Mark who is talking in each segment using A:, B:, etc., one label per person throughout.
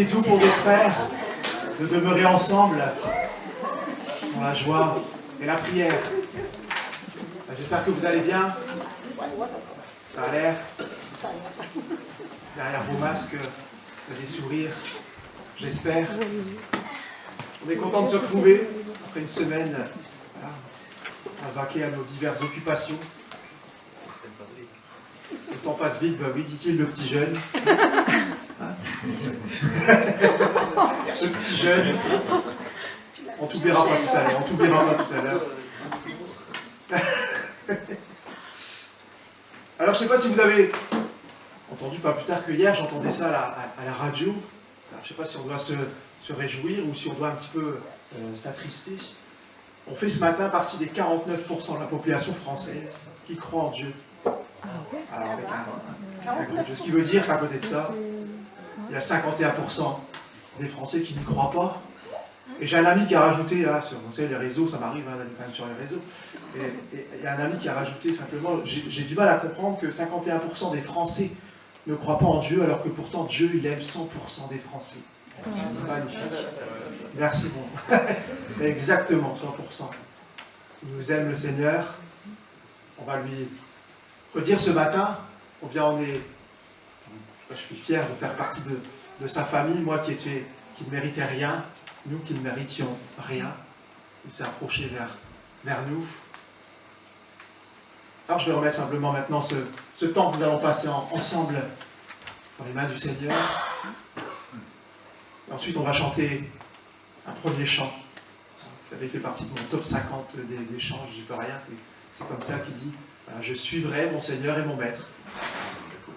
A: est doux pour des frères de demeurer ensemble dans la joie et la prière. J'espère que vous allez bien. Ça a l'air. Derrière vos masques, il y a des sourires, j'espère. On est content de se retrouver après une semaine voilà, à vaquer à nos diverses occupations. Le temps passe vite, bah oui, dit-il le petit jeune. Hein ce petit jeune. On t'oubliera pas tout à l'heure, on t'oubliera pas tout à l'heure. Alors je ne sais pas si vous avez entendu, pas plus tard que hier, j'entendais ça à la radio. Alors, je ne sais pas si on doit se réjouir ou si on doit un petit peu s'attrister. On fait ce matin partie des 49% de la population française qui croit en Dieu. Alors avec un gros Dieu. Ce qui veut dire qu'à côté de ça, il y a 51% des Français qui n'y croient pas. Et j'ai un ami qui a rajouté, là, sur vous savez, les réseaux, ça m'arrive d'aller quand même sur les réseaux, et il y a un ami qui a rajouté simplement, j'ai du mal à comprendre que 51% des Français ne croient pas en Dieu, alors que pourtant Dieu, il aime 100% des Français. C'est magnifique. Merci, bon. Exactement, 100%. Il nous aime, le Seigneur. On va lui redire ce matin, ou bien je suis fier de faire partie de sa famille, moi qui ne méritais rien, nous qui ne méritions rien. Il s'est approché vers nous. Alors je vais remettre simplement maintenant ce temps que nous allons passer ensemble dans les mains du Seigneur. Et ensuite on va chanter un premier chant. J'avais fait partie de mon top 50 des chants, je n'y peux rien, c'est comme ça qu'il dit « Je suivrai mon Seigneur et mon Maître ».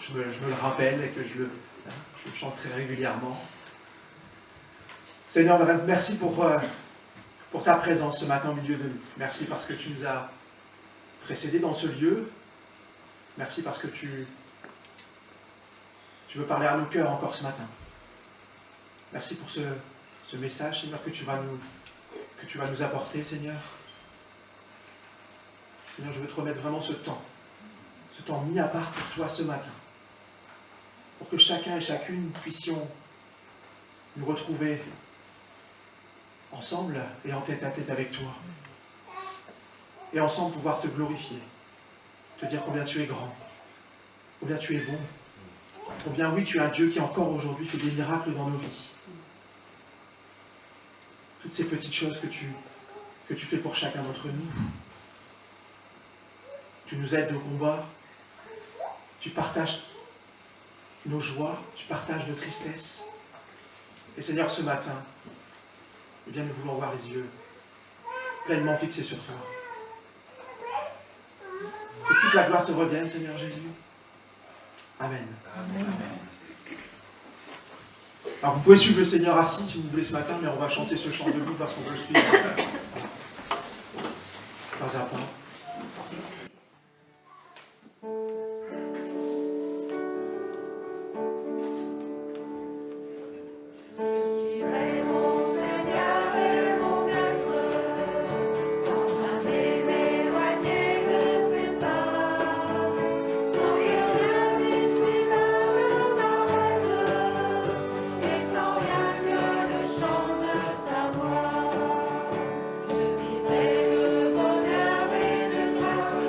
A: Je me le rappelle et que je le chante très régulièrement. Seigneur, merci pour ta présence ce matin au milieu de nous. Merci parce que tu nous as précédés dans ce lieu. Merci parce que tu veux parler à nos cœurs encore ce matin. Merci pour ce message, Seigneur, que tu vas nous apporter, Seigneur. Seigneur, je veux te remettre vraiment ce temps mis à part pour toi ce matin, pour que chacun et chacune puissions nous retrouver ensemble et en tête à tête avec toi. Et ensemble pouvoir te glorifier, te dire combien tu es grand, combien tu es bon, combien oui tu es un Dieu qui encore aujourd'hui fait des miracles dans nos vies. Toutes ces petites choses que tu fais pour chacun d'entre nous. Tu nous aides au combat, tu partages nos joies, tu partages nos tristesses. Et Seigneur, ce matin, eh bien, nous voulons avoir les yeux pleinement fixés sur toi. Que toute la gloire te revienne, Seigneur Jésus. Amen. Amen. Alors, vous pouvez suivre le Seigneur assis si vous voulez ce matin, mais on va chanter ce chant debout parce qu'on veut le suivre pas à pas.
B: Je vivrai de bonheur et de grâce.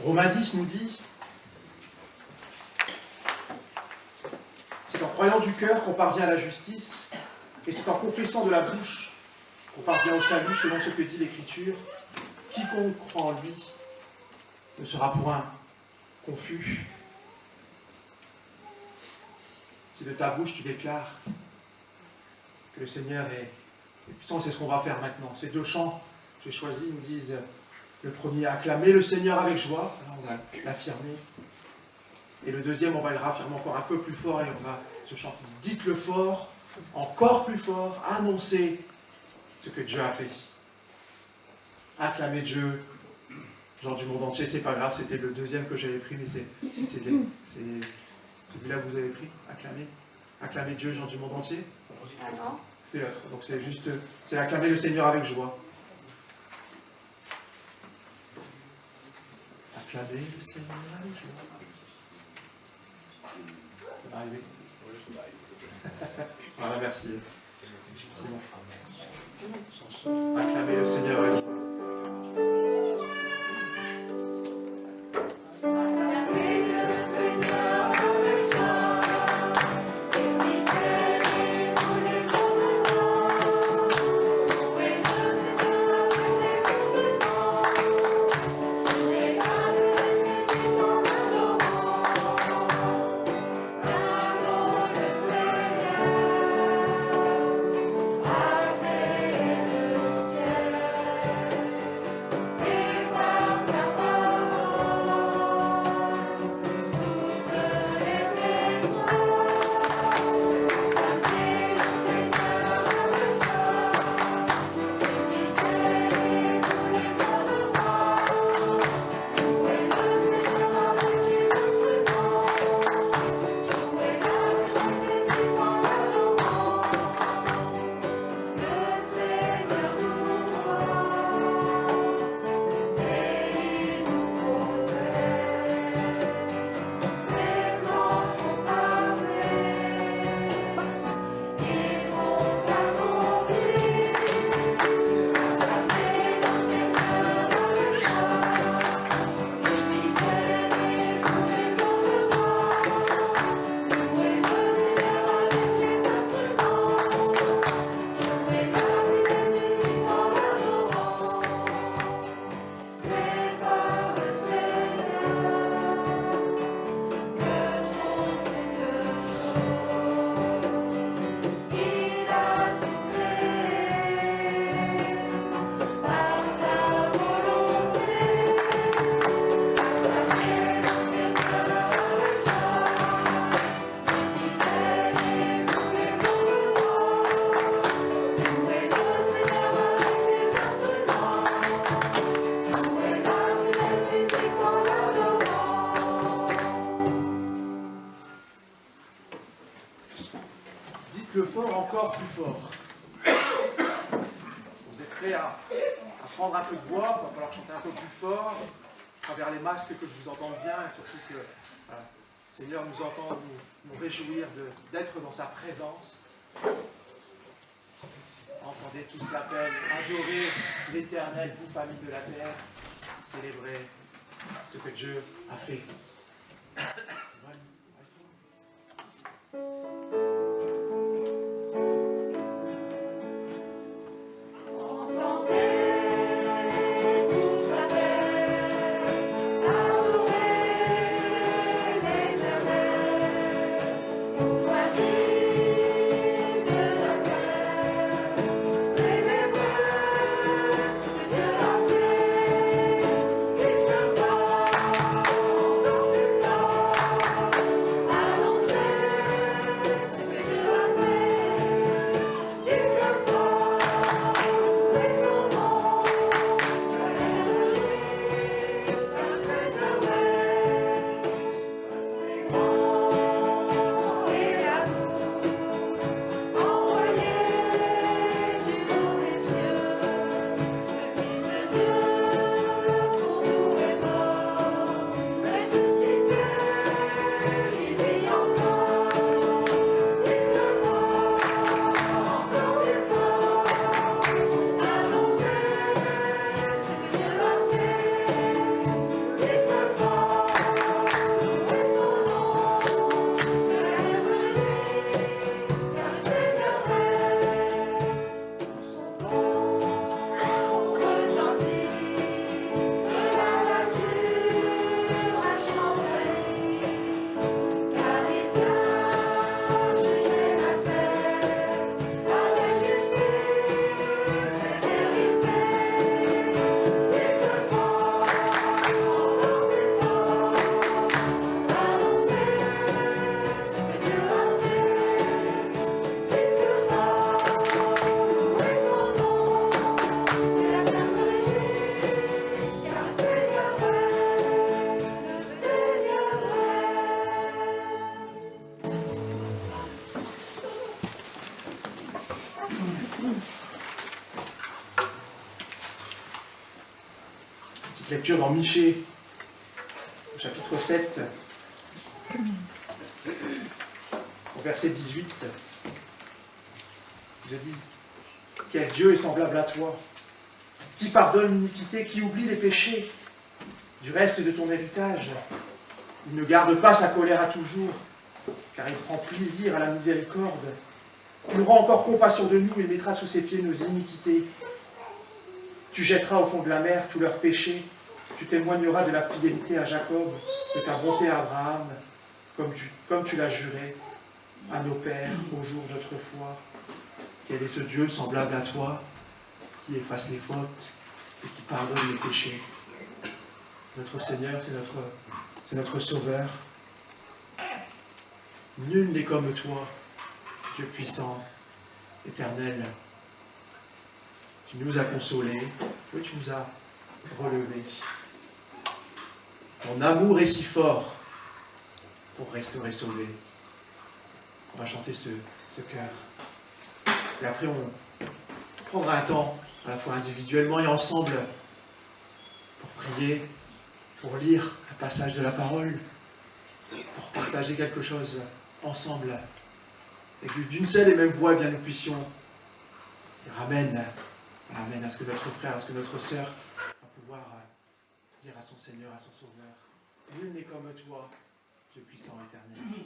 A: Romains 10 nous dit, c'est en croyant du cœur qu'on parvient à la justice, et c'est en confessant de la bouche qu'on parvient au salut, selon ce que dit l'Écriture. Quiconque croit en lui ne sera point confus. Si de ta bouche tu déclares que le Seigneur est puissant, c'est ce qu'on va faire maintenant. Ces deux chants que j'ai choisis nous disent, le premier, acclamer le Seigneur avec joie, là on va l'affirmer. Et le deuxième, on va le raffirmer encore un peu plus fort, et on va se chanter, dites-le fort, encore plus fort, annoncez ce que Dieu a fait. Acclamer Dieu, genre du monde entier, c'est pas grave, c'était le deuxième que j'avais pris, mais c'est celui-là que vous avez pris, acclamer Dieu, genre du monde entier.
B: Ah non.
A: C'est l'autre, donc c'est juste, c'est acclamer le Seigneur avec joie. Acclamer le Seigneur avec joie. Ça va arriver. Voilà, merci. C'est bon. Acclamer le Seigneur avec joie. Le fort encore plus fort. Vous êtes prêts à prendre un peu de voix, il va falloir chanter un peu plus fort, à travers les masques que je vous entende bien, et surtout que voilà, le Seigneur nous entend nous réjouir d'être dans sa présence. Entendez tous l'appel, adorez l'Éternel, vous famille de la terre, célébrez ce que Dieu a fait. Petite lecture dans Michée, au chapitre 7, au verset 18. Je dis, quel Dieu est semblable à toi, qui pardonne l'iniquité, qui oublie les péchés. Du reste de ton héritage, il ne garde pas sa colère à toujours, car il prend plaisir à la miséricorde. Il aura encore compassion de nous et mettra sous ses pieds nos iniquités. Tu jetteras au fond de la mer tous leurs péchés, tu témoigneras de la fidélité à Jacob, de ta bonté à Abraham, comme tu l'as juré à nos pères au jour d'autrefois. Quel est ce Dieu semblable à toi, qui efface les fautes et qui pardonne les péchés? C'est notre Seigneur, c'est notre Sauveur. Nul n'est comme toi, Dieu puissant, éternel. Tu nous as consolés, oui, tu nous as relevés. Ton amour est si fort pour restaurer sauvé. On va chanter ce chœur. Et après, on prendra un temps, à la fois individuellement et ensemble, pour prier, pour lire un passage de la parole, pour partager quelque chose ensemble. Et que d'une seule et même voix, eh bien, nous puissions dire Amen. Amen à ce que notre frère, à ce que notre sœur va pouvoir dire à son Seigneur, à son Sauveur. Nul n'est comme toi, Dieu puissant éternel.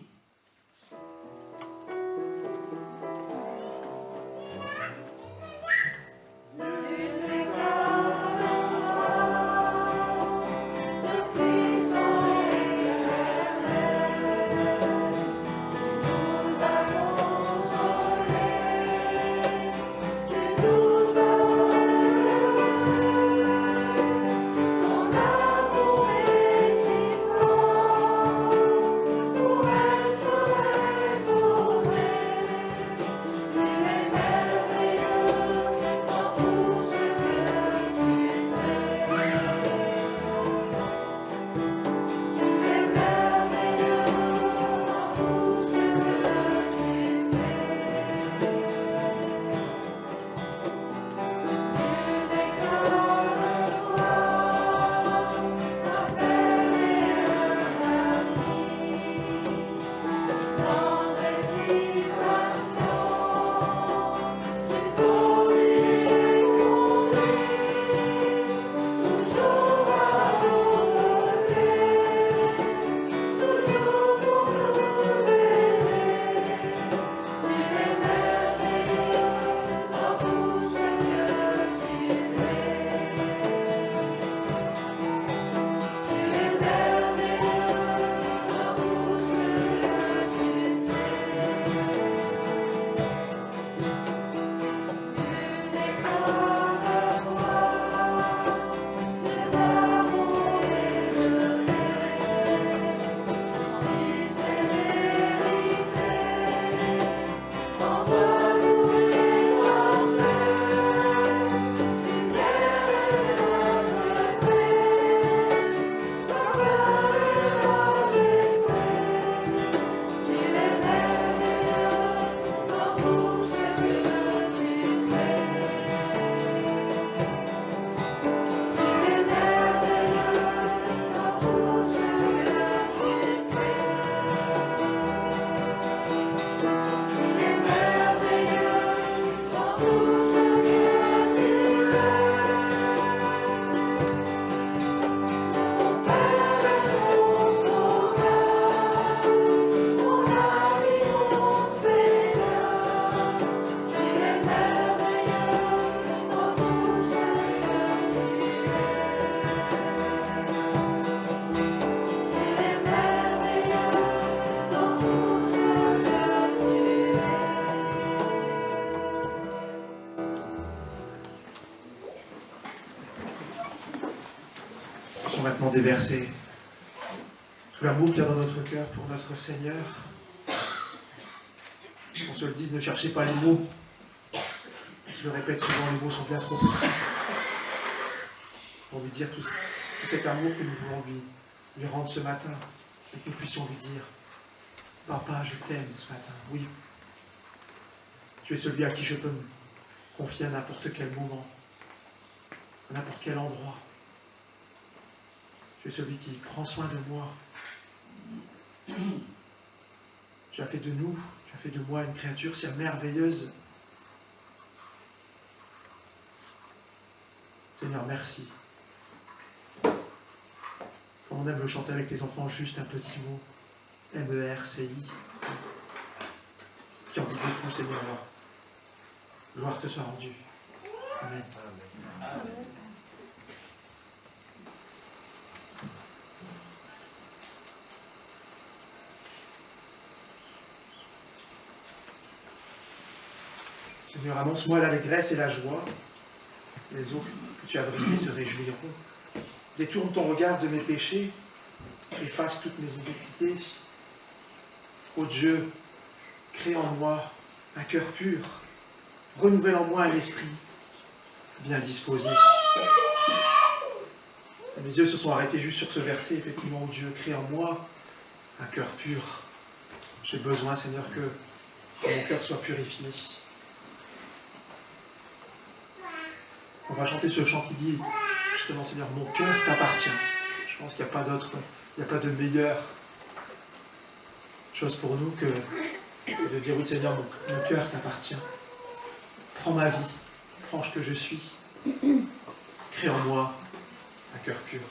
A: Maintenant des versets, tout l'amour qu'il y a dans notre cœur pour notre Seigneur. On se le dise, ne cherchez pas les mots. On se le répète souvent, les mots sont bien trop petits. Pour lui dire tout cet amour que nous voulons lui rendre ce matin, et que nous puissions lui dire, Papa, je t'aime ce matin, oui. Tu es celui à qui je peux confié à n'importe quel moment, à n'importe quel endroit. Tu es celui qui prend soin de moi. Tu as fait de nous, tu as fait de moi une créature si merveilleuse. Seigneur, merci. Comme on aime le chanter avec les enfants, juste un petit mot. M-E-R-C-I. Qui en dit beaucoup, Seigneur. Gloire te soit rendue. Amen. Amen. Seigneur, annonce-moi l'allégresse et la joie. Les eaux que tu as brisées se réjouiront. Détourne ton regard de mes péchés, efface toutes mes iniquités. Ô Dieu, crée en moi un cœur pur, renouvelle en moi un esprit bien disposé. Et mes yeux se sont arrêtés juste sur ce verset, effectivement, ô Dieu, crée en moi un cœur pur. J'ai besoin, Seigneur, que mon cœur soit purifié. On va chanter ce chant qui dit, justement, Seigneur, mon cœur t'appartient. Je pense qu'il n'y a pas d'autre, il n'y a pas de meilleure chose pour nous que de dire, oui, Seigneur, mon cœur t'appartient. Prends ma vie, prends ce que je suis. Crée en moi un cœur pur.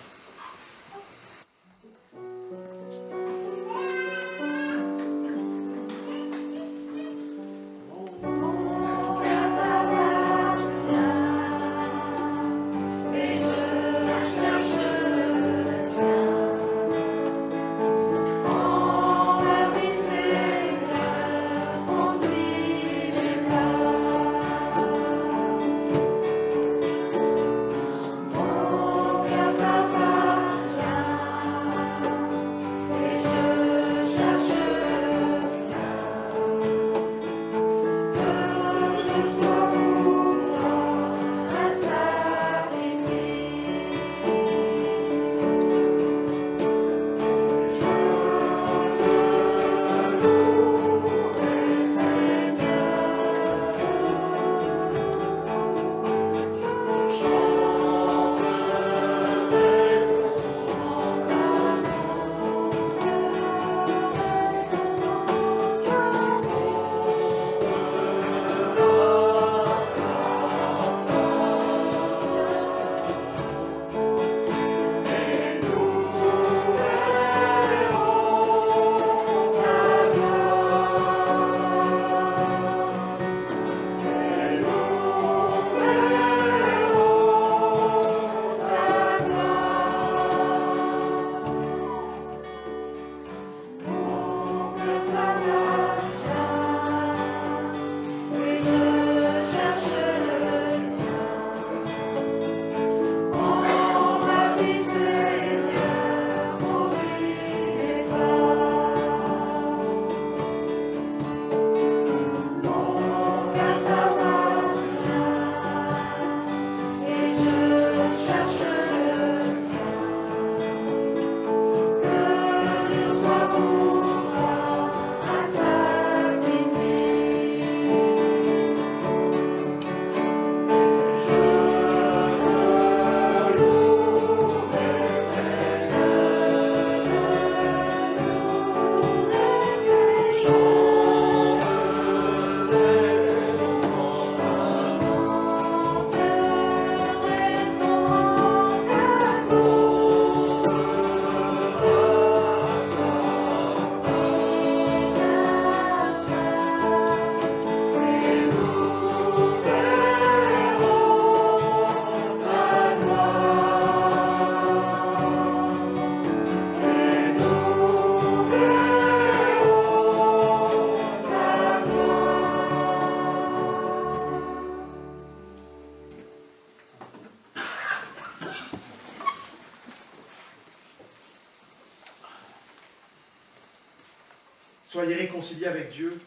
A: Soyez réconciliés avec Dieu.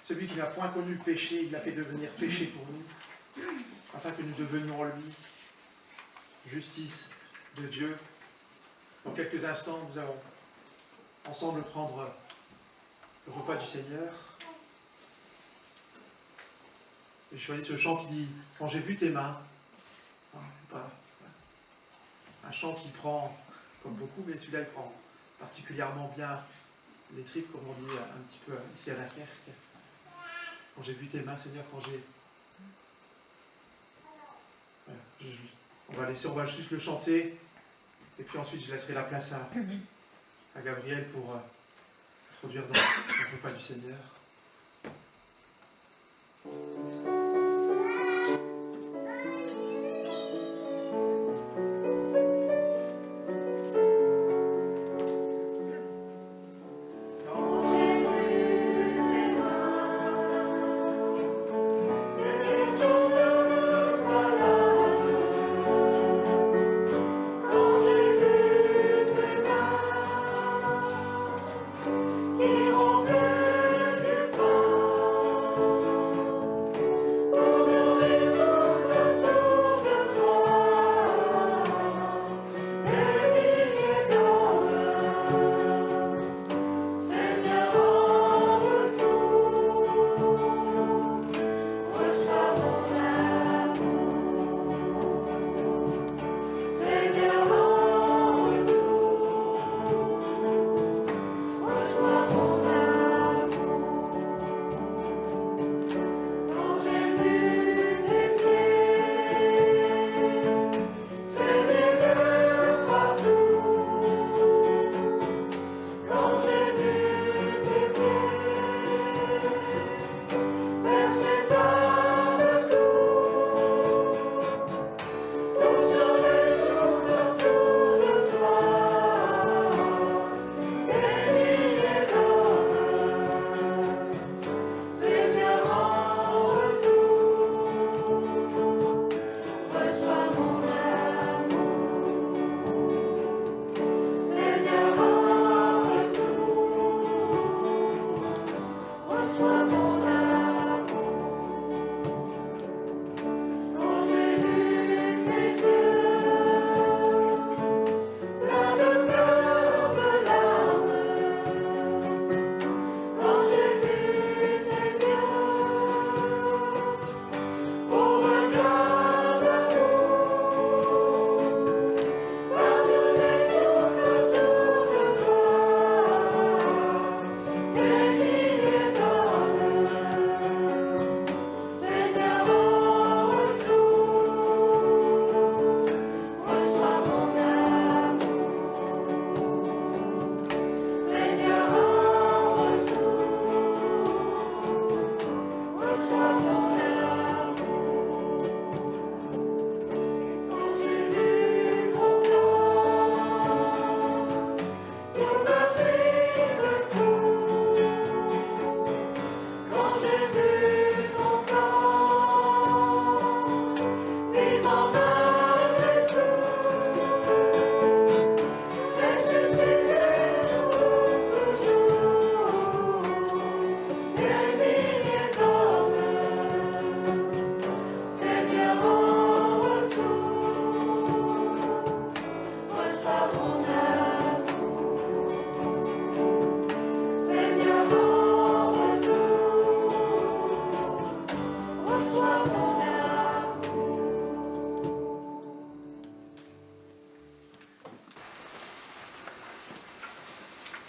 A: Celui qui n'a point connu le péché, il l'a fait devenir péché pour nous, afin que nous devenions en lui justice de Dieu. Dans quelques instants, nous allons ensemble prendre le repas du Seigneur. J'ai choisi ce chant qui dit « Quand j'ai vu tes mains ». Un chant qui prend, comme beaucoup, mais celui-là il prend particulièrement bien les tripes, comme on dit un petit peu ici à Dunkerque. Quand j'ai vu tes mains, Seigneur, quand j'ai... Voilà, on va juste le chanter, et puis ensuite je laisserai la place à Gabriel pour introduire dans le repas du Seigneur.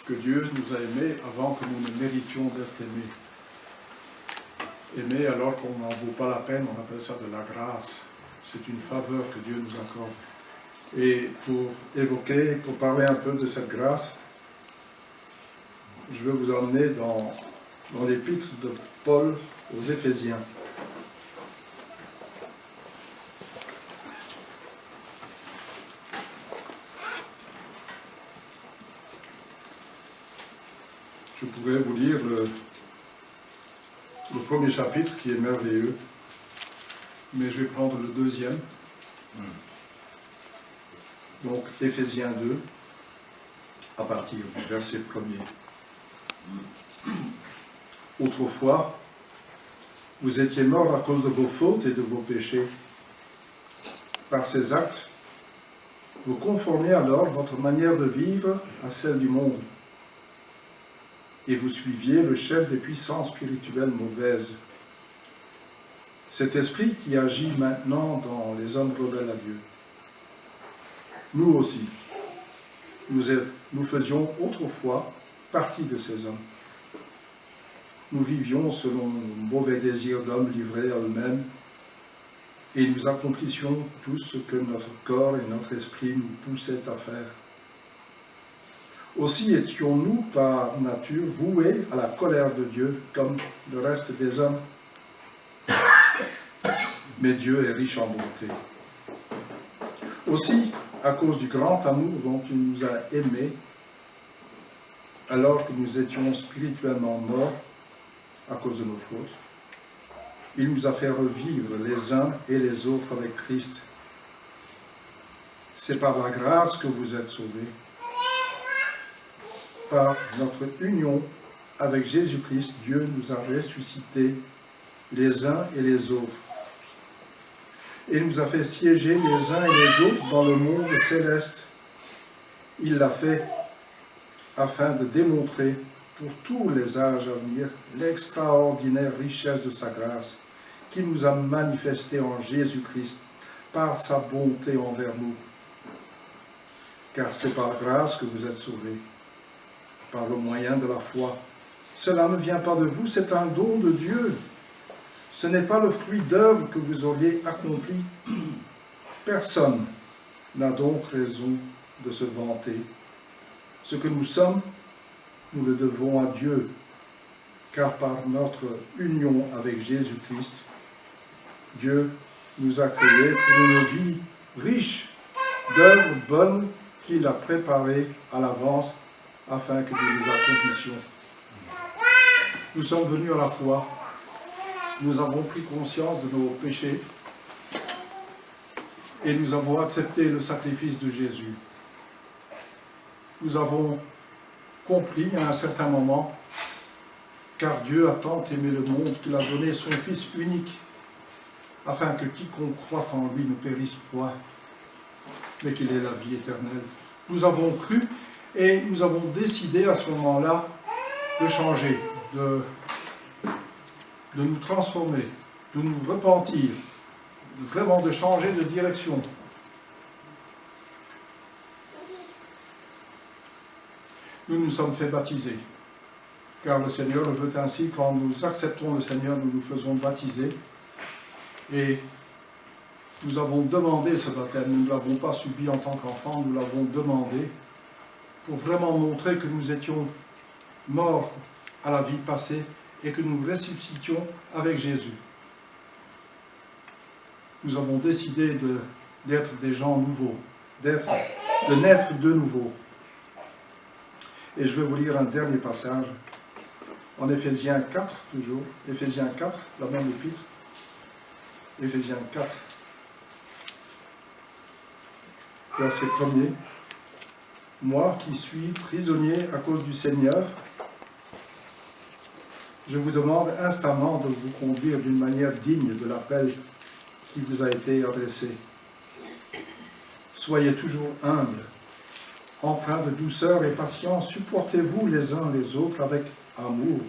B: Que Dieu nous a aimés avant que nous ne méritions d'être aimés. Aimer alors qu'on n'en vaut pas la peine, on appelle ça de la grâce. C'est une faveur que Dieu nous accorde. Et pour parler un peu de cette grâce, je veux vous emmener dans l'épître de Paul aux Éphésiens. Je pourrais vous lire le premier chapitre qui est merveilleux, mais je vais prendre le deuxième. Donc, Éphésiens 2, à partir du verset 1er. Autrefois, vous étiez morts à cause de vos fautes et de vos péchés. Par ces actes, vous conformiez alors votre manière de vivre à celle du monde. Et vous suiviez le chef des puissances spirituelles mauvaises. cet esprit qui agit maintenant dans les hommes rebelles à Dieu. Nous aussi, nous faisions autrefois partie de ces hommes. Nous vivions selon nos mauvais désirs d'hommes livrés à eux-mêmes et nous accomplissions tout ce que notre corps et notre esprit nous poussaient à faire. Aussi étions-nous par nature voués à la colère de Dieu comme le reste des hommes. Mais Dieu est riche en bonté. Aussi, à cause du grand amour dont il nous a aimés, alors que nous étions spirituellement morts à cause de nos fautes, il nous a fait revivre les uns et les autres avec Christ. C'est par la grâce que vous êtes sauvés, par notre union avec Jésus-Christ. Dieu nous a ressuscités les uns et les autres et nous a fait siéger les uns et les autres dans le monde céleste. Il l'a fait afin de démontrer pour tous les âges à venir l'extraordinaire richesse de sa grâce qui nous a manifestée en Jésus-Christ par sa bonté envers nous. Car c'est par grâce que vous êtes sauvés, par le moyen de la foi. Cela ne vient pas de vous, c'est un don de Dieu. Ce n'est pas le fruit d'œuvres que vous auriez accompli. Personne n'a donc raison de se vanter. Ce que nous sommes, nous le devons à Dieu, car par notre union avec Jésus-Christ, Dieu nous a créés pour une vie riche d'œuvres bonnes qu'il a préparées à l'avance afin que nous les accomplissions. Nous sommes venus à la foi. Nous avons pris conscience de nos péchés et nous avons accepté le sacrifice de Jésus. Nous avons compris à un certain moment, car Dieu a tant aimé le monde qu'il a donné son Fils unique, afin que quiconque croit en lui ne périsse point, mais qu'il ait la vie éternelle. Nous avons cru et nous avons décidé à ce moment-là de changer, de nous transformer, de nous repentir, vraiment de changer de direction. Nous nous sommes fait baptiser, car le Seigneur le veut ainsi. Quand nous acceptons le Seigneur, nous nous faisons baptiser, et nous avons demandé ce baptême. Nous ne l'avons pas subi en tant qu'enfants, nous l'avons demandé pour vraiment montrer que nous étions morts à la vie passée et que nous ressuscitions avec Jésus. Nous avons décidé d'être des gens nouveaux, de naître de nouveau. Et je vais vous lire un dernier passage, en Éphésiens 4, toujours, Éphésiens 4, la même épître, Éphésiens 4, verset 1er. Moi qui suis prisonnier à cause du Seigneur, je vous demande instamment de vous conduire d'une manière digne de l'appel qui vous a été adressé. Soyez toujours humbles, empreints de douceur et patience, supportez-vous les uns les autres avec amour.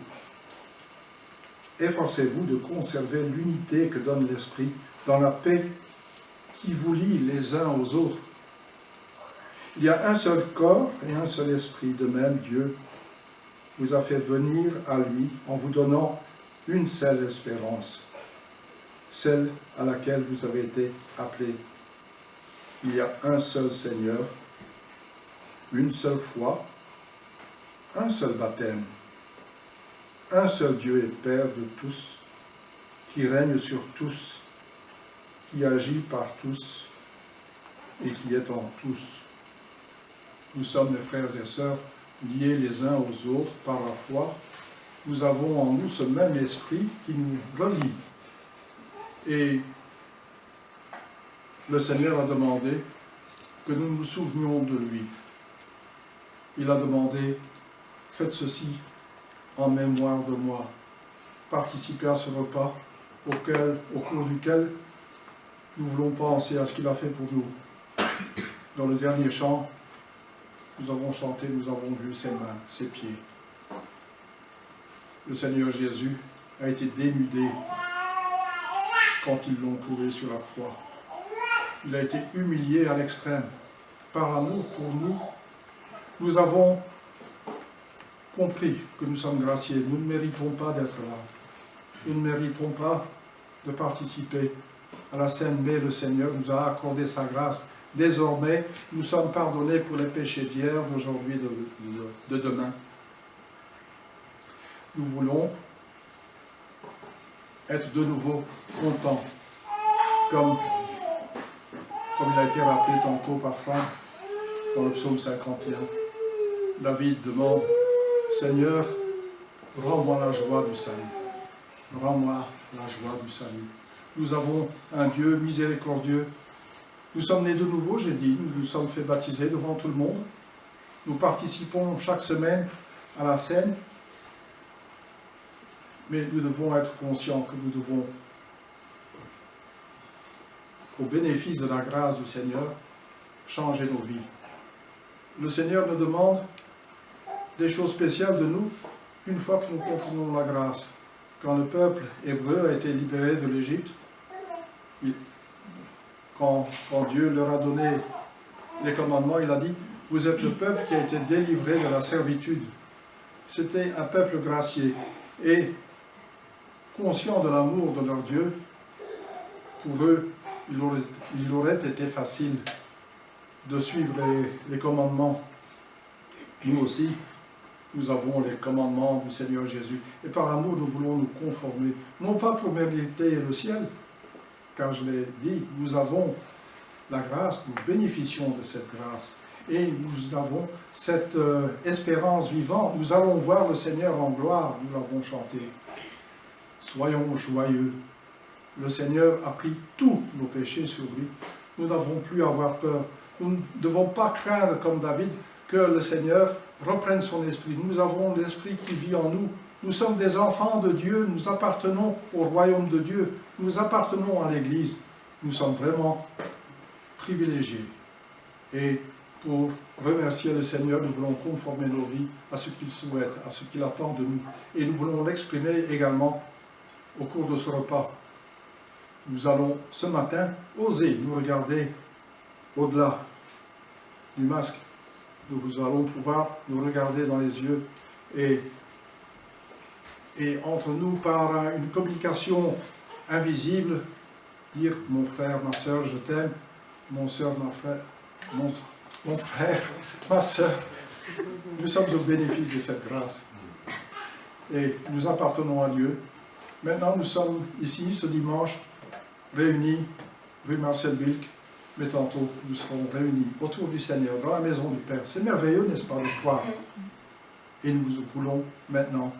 B: Efforcez-vous de conserver l'unité que donne l'Esprit dans la paix qui vous lie les uns aux autres. Il y a un seul corps et un seul esprit, de même Dieu vous a fait venir à lui en vous donnant une seule espérance, celle à laquelle vous avez été appelés. Il y a un seul Seigneur, une seule foi, un seul baptême, un seul Dieu et Père de tous, qui règne sur tous, qui agit par tous et qui est en tous. Nous sommes les frères et sœurs liés les uns aux autres par la foi. Nous avons en nous ce même esprit qui nous relie. Et le Seigneur a demandé que nous nous souvenions de lui. Il a demandé, faites ceci en mémoire de moi. Participez à ce repas au cours duquel nous voulons penser à ce qu'il a fait pour nous. Dans le dernier chant, nous avons chanté, nous avons vu ses mains, ses pieds. Le Seigneur Jésus a été dénudé quand ils l'ont trouvé sur la croix. Il a été humilié à l'extrême. Par amour pour nous, nous avons compris que nous sommes graciés. Nous ne méritons pas d'être là. Nous ne méritons pas de participer à la scène, mais le Seigneur nous a accordé sa grâce. Désormais, nous sommes pardonnés pour les péchés d'hier, d'aujourd'hui, de demain. Nous voulons être de nouveau contents, comme il a été rappelé tantôt par Franck dans le psaume 51. David demande, Seigneur, rends-moi la joie du salut. Rends-moi la joie du salut. Nous avons un Dieu miséricordieux. Nous sommes nés de nouveau, j'ai dit, nous nous sommes fait baptiser devant tout le monde. Nous participons chaque semaine à la scène, mais nous devons être conscients que nous devons, au bénéfice de la grâce du Seigneur, changer nos vies. Le Seigneur nous demande des choses spéciales de nous une fois que nous comprenons la grâce. Quand le peuple hébreu a été libéré de l'Égypte, quand Dieu leur a donné les commandements, il a dit, vous êtes le peuple qui a été délivré de la servitude. C'était un peuple gracié et conscient de l'amour de leur Dieu. Pour eux, il aurait été facile de suivre les commandements. Nous aussi, nous avons les commandements du Seigneur Jésus. Et par amour, nous voulons nous conformer. Non pas pour mériter le ciel, car je l'ai dit, nous avons la grâce, nous bénéficions de cette grâce. Et nous avons cette espérance vivante. Nous allons voir le Seigneur en gloire, nous l'avons chanté. Soyons joyeux. Le Seigneur a pris tous nos péchés sur lui. Nous n'avons plus à avoir peur. Nous ne devons pas craindre, comme David, que le Seigneur reprenne son esprit. Nous avons l'esprit qui vit en nous. Nous sommes des enfants de Dieu. Nous appartenons au royaume de Dieu. Nous appartenons à l'Église. Nous sommes vraiment privilégiés. Et pour remercier le Seigneur, nous voulons conformer nos vies à ce qu'il souhaite, à ce qu'il attend de nous. Et nous voulons l'exprimer également au cours de ce repas. Nous allons ce matin oser nous regarder au-delà du masque. Nous allons pouvoir nous regarder dans les yeux et entre nous, par une communication invisible, dire « mon frère, ma soeur, je t'aime », mon frère, ma soeur, nous sommes au bénéfice de cette grâce. Et nous appartenons à Dieu. Maintenant, nous sommes ici, ce dimanche, réunis, rue Marcel Bilk, mais tantôt, nous serons réunis autour du Seigneur, dans la maison du Père. C'est merveilleux, n'est-ce pas, de croire. Et nous voulons maintenant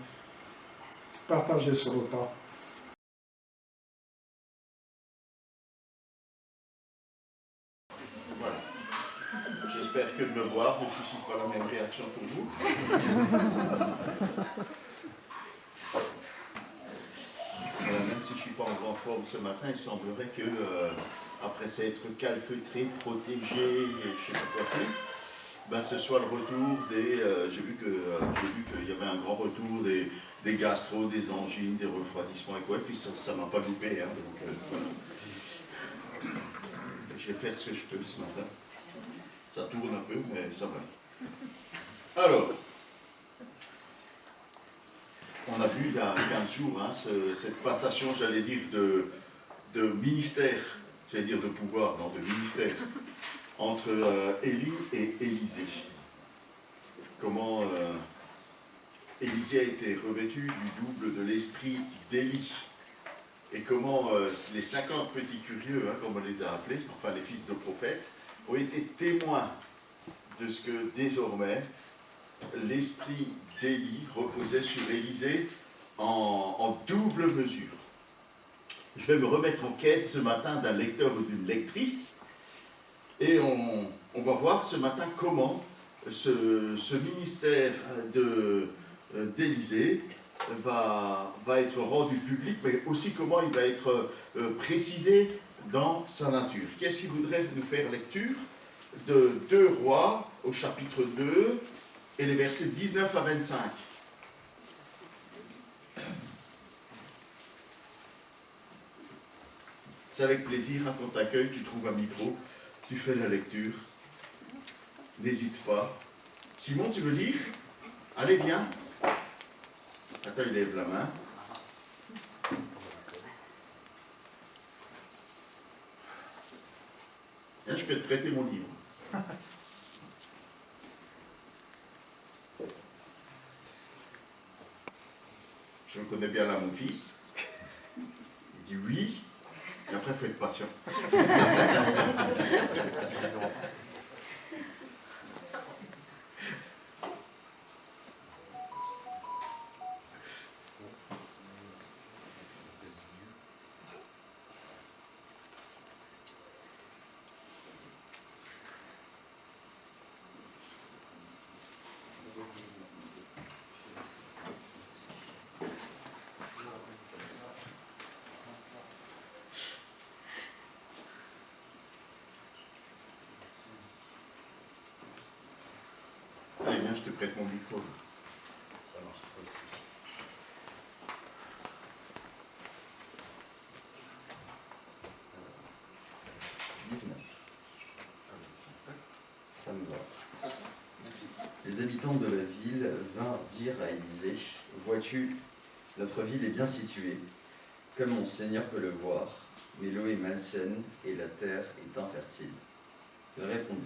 B: partager ce repas.
C: Voilà. J'espère que de me voir ne suscite pas la même réaction pour vous. Voilà, même si je ne suis pas en grande forme ce matin, il semblerait que, après s'être calfeutré, protégé, et je ne sais pas quoi, ben, ce soit le retour des... j'ai vu qu'il y avait un grand retour des gastro, des angines, des refroidissements et quoi, et puis ça ne m'a pas loupé, hein, donc voilà. Je vais faire ce que je peux ce matin. Ça tourne un peu, mais ça va. Alors, on a vu il y a 15 jours hein, cette passation, j'allais dire, de ministère, j'allais dire de pouvoir, non, de ministère, entre Élie et Élisée. Comment Élisée a été revêtu du double de l'esprit d'Élie. Et comment les 50 petits curieux, hein, comme on les a appelés, enfin les fils de prophètes, ont été témoins de ce que désormais l'esprit d'Élie reposait sur Élisée en double mesure. Je vais me remettre en quête ce matin d'un lecteur ou d'une lectrice et on va voir ce matin comment ce ministère d'Élisée va être rendu public, mais aussi comment il va être précisé dans sa nature. Qu'est-ce qu'il voudrait nous faire lecture de 2 Rois au chapitre 2 et les versets 19 à 25. C'est avec plaisir, hein, qu'on t'accueille, tu trouves un micro, tu fais la lecture. N'hésite pas. Simon, tu veux lire? Allez, viens. Attends, il lève la main. Viens, je peux te prêter mon livre. Je le connais bien là, mon fils. Il dit oui, et après, il faut être patient. Allez, viens, je te prête mon micro. Ça marche pas aussi.
D: Ça me va.
C: Merci.
D: Les habitants de la ville vinrent dire à Élisée, « Vois-tu, notre ville est bien située, comme mon Seigneur peut le voir, mais l'eau est malsaine et la terre est infertile. » Il répondit,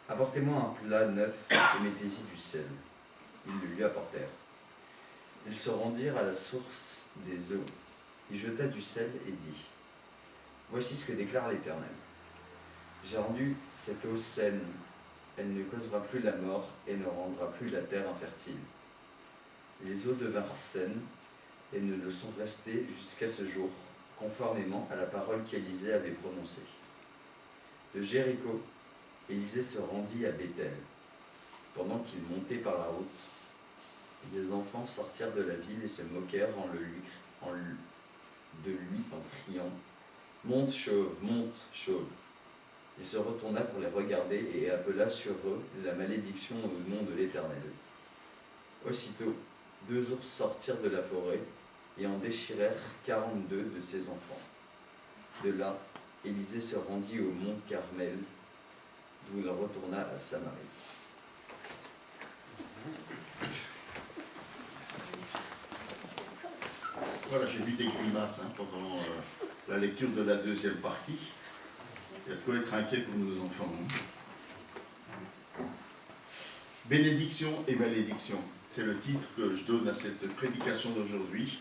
D: « Apportez-moi un plat neuf et mettez-y du sel. » Ils le lui apportèrent. Ils se rendirent à la source des eaux. Il jeta du sel et dit, « Voici ce que déclare l'Éternel. J'ai rendu cette eau saine, elle ne causera plus la mort et ne rendra plus la terre infertile. » Les eaux devinrent saines et ne le sont restées jusqu'à ce jour, conformément à la parole qu'Élisée avait prononcée. De Jéricho, Élisée se rendit à Béthel. Pendant qu'il montait par la route, des enfants sortirent de la ville et se moquèrent de lui en criant « Monte chauve, monte chauve !» Il se retourna pour les regarder et appela sur eux la malédiction au nom de l'Éternel. Aussitôt, 2 ours sortirent de la forêt et en déchirèrent 42 de ses enfants. De là, Élisée se rendit au mont Carmel, d'où il retourna à Samarie.
C: Voilà, j'ai vu des grimaces, hein, pendant la lecture de la deuxième partie. Il y a de quoi être inquiet pour nos enfants. Bénédiction et malédiction, c'est le titre que je donne à cette prédication d'aujourd'hui.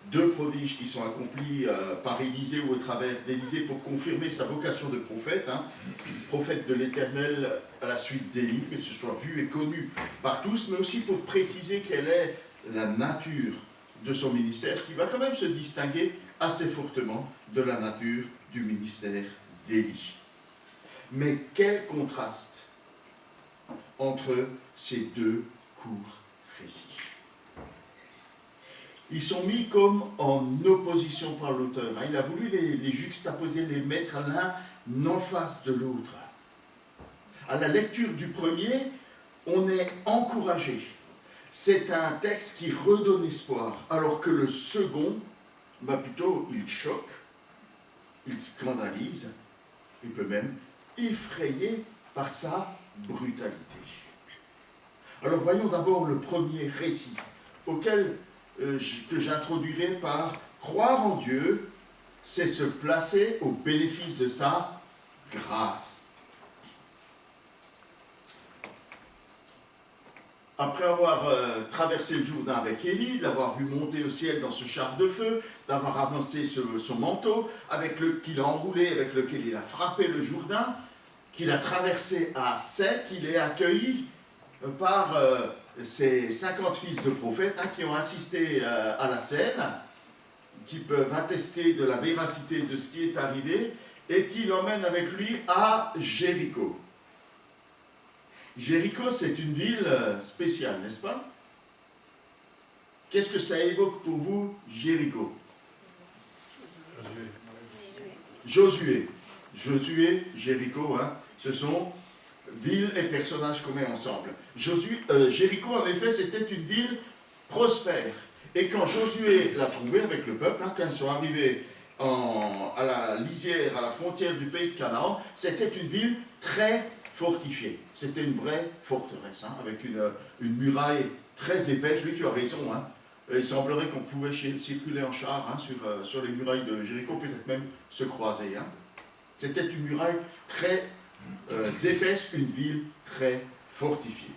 C: 2 prodiges qui sont accomplis par Élisée ou au travers d'Élisée pour confirmer sa vocation de prophète, hein, prophète de l'Éternel à la suite d'Élie, que ce soit vu et connu par tous, mais aussi pour préciser quelle est la nature de son ministère, qui va quand même se distinguer assez fortement de la nature du ministère d'Élie. Mais quel contraste entre ces 2 courts récits. Ils sont mis comme en opposition par l'auteur. Il a voulu les juxtaposer, les mettre l'un en face de l'autre. À la lecture du premier, on est encouragé. C'est un texte qui redonne espoir, alors que le second, plutôt, il choque, il scandalise, il peut même effrayer par sa brutalité. Alors voyons d'abord le premier récit, que j'introduirai par « Croire en Dieu, c'est se placer au bénéfice de sa grâce ». Après avoir traversé le Jourdain avec Élie, d'avoir vu monter au ciel dans ce char de feu, d'avoir annoncé son manteau, qu'il a enroulé, avec lequel il a frappé le Jourdain, qu'il a traversé à sec, il est accueilli par ces 50 fils de prophètes, hein, qui ont assisté à la scène, qui peuvent attester de la véracité de ce qui est arrivé, et qui l'emmènent avec lui à Jéricho. Jéricho, c'est une ville spéciale, n'est-ce pas? Qu'est-ce que ça évoque pour vous, Jéricho? Josué, Jéricho, hein, ce sont ville et personnages qu'on met ensemble. Jéricho, en effet, c'était une ville prospère. Et quand Josué l'a trouvé avec le peuple, hein, quand ils sont arrivés à la lisière, à la frontière du pays de Canaan, c'était une ville très fortifiée. C'était une vraie forteresse, hein, avec une muraille très épaisse. Oui, tu as raison. Hein. Il semblerait qu'on pouvait circuler en char, hein, sur les murailles de Jéricho, peut-être même se croiser. Hein. C'était une muraille très épaisse, une ville très fortifiée.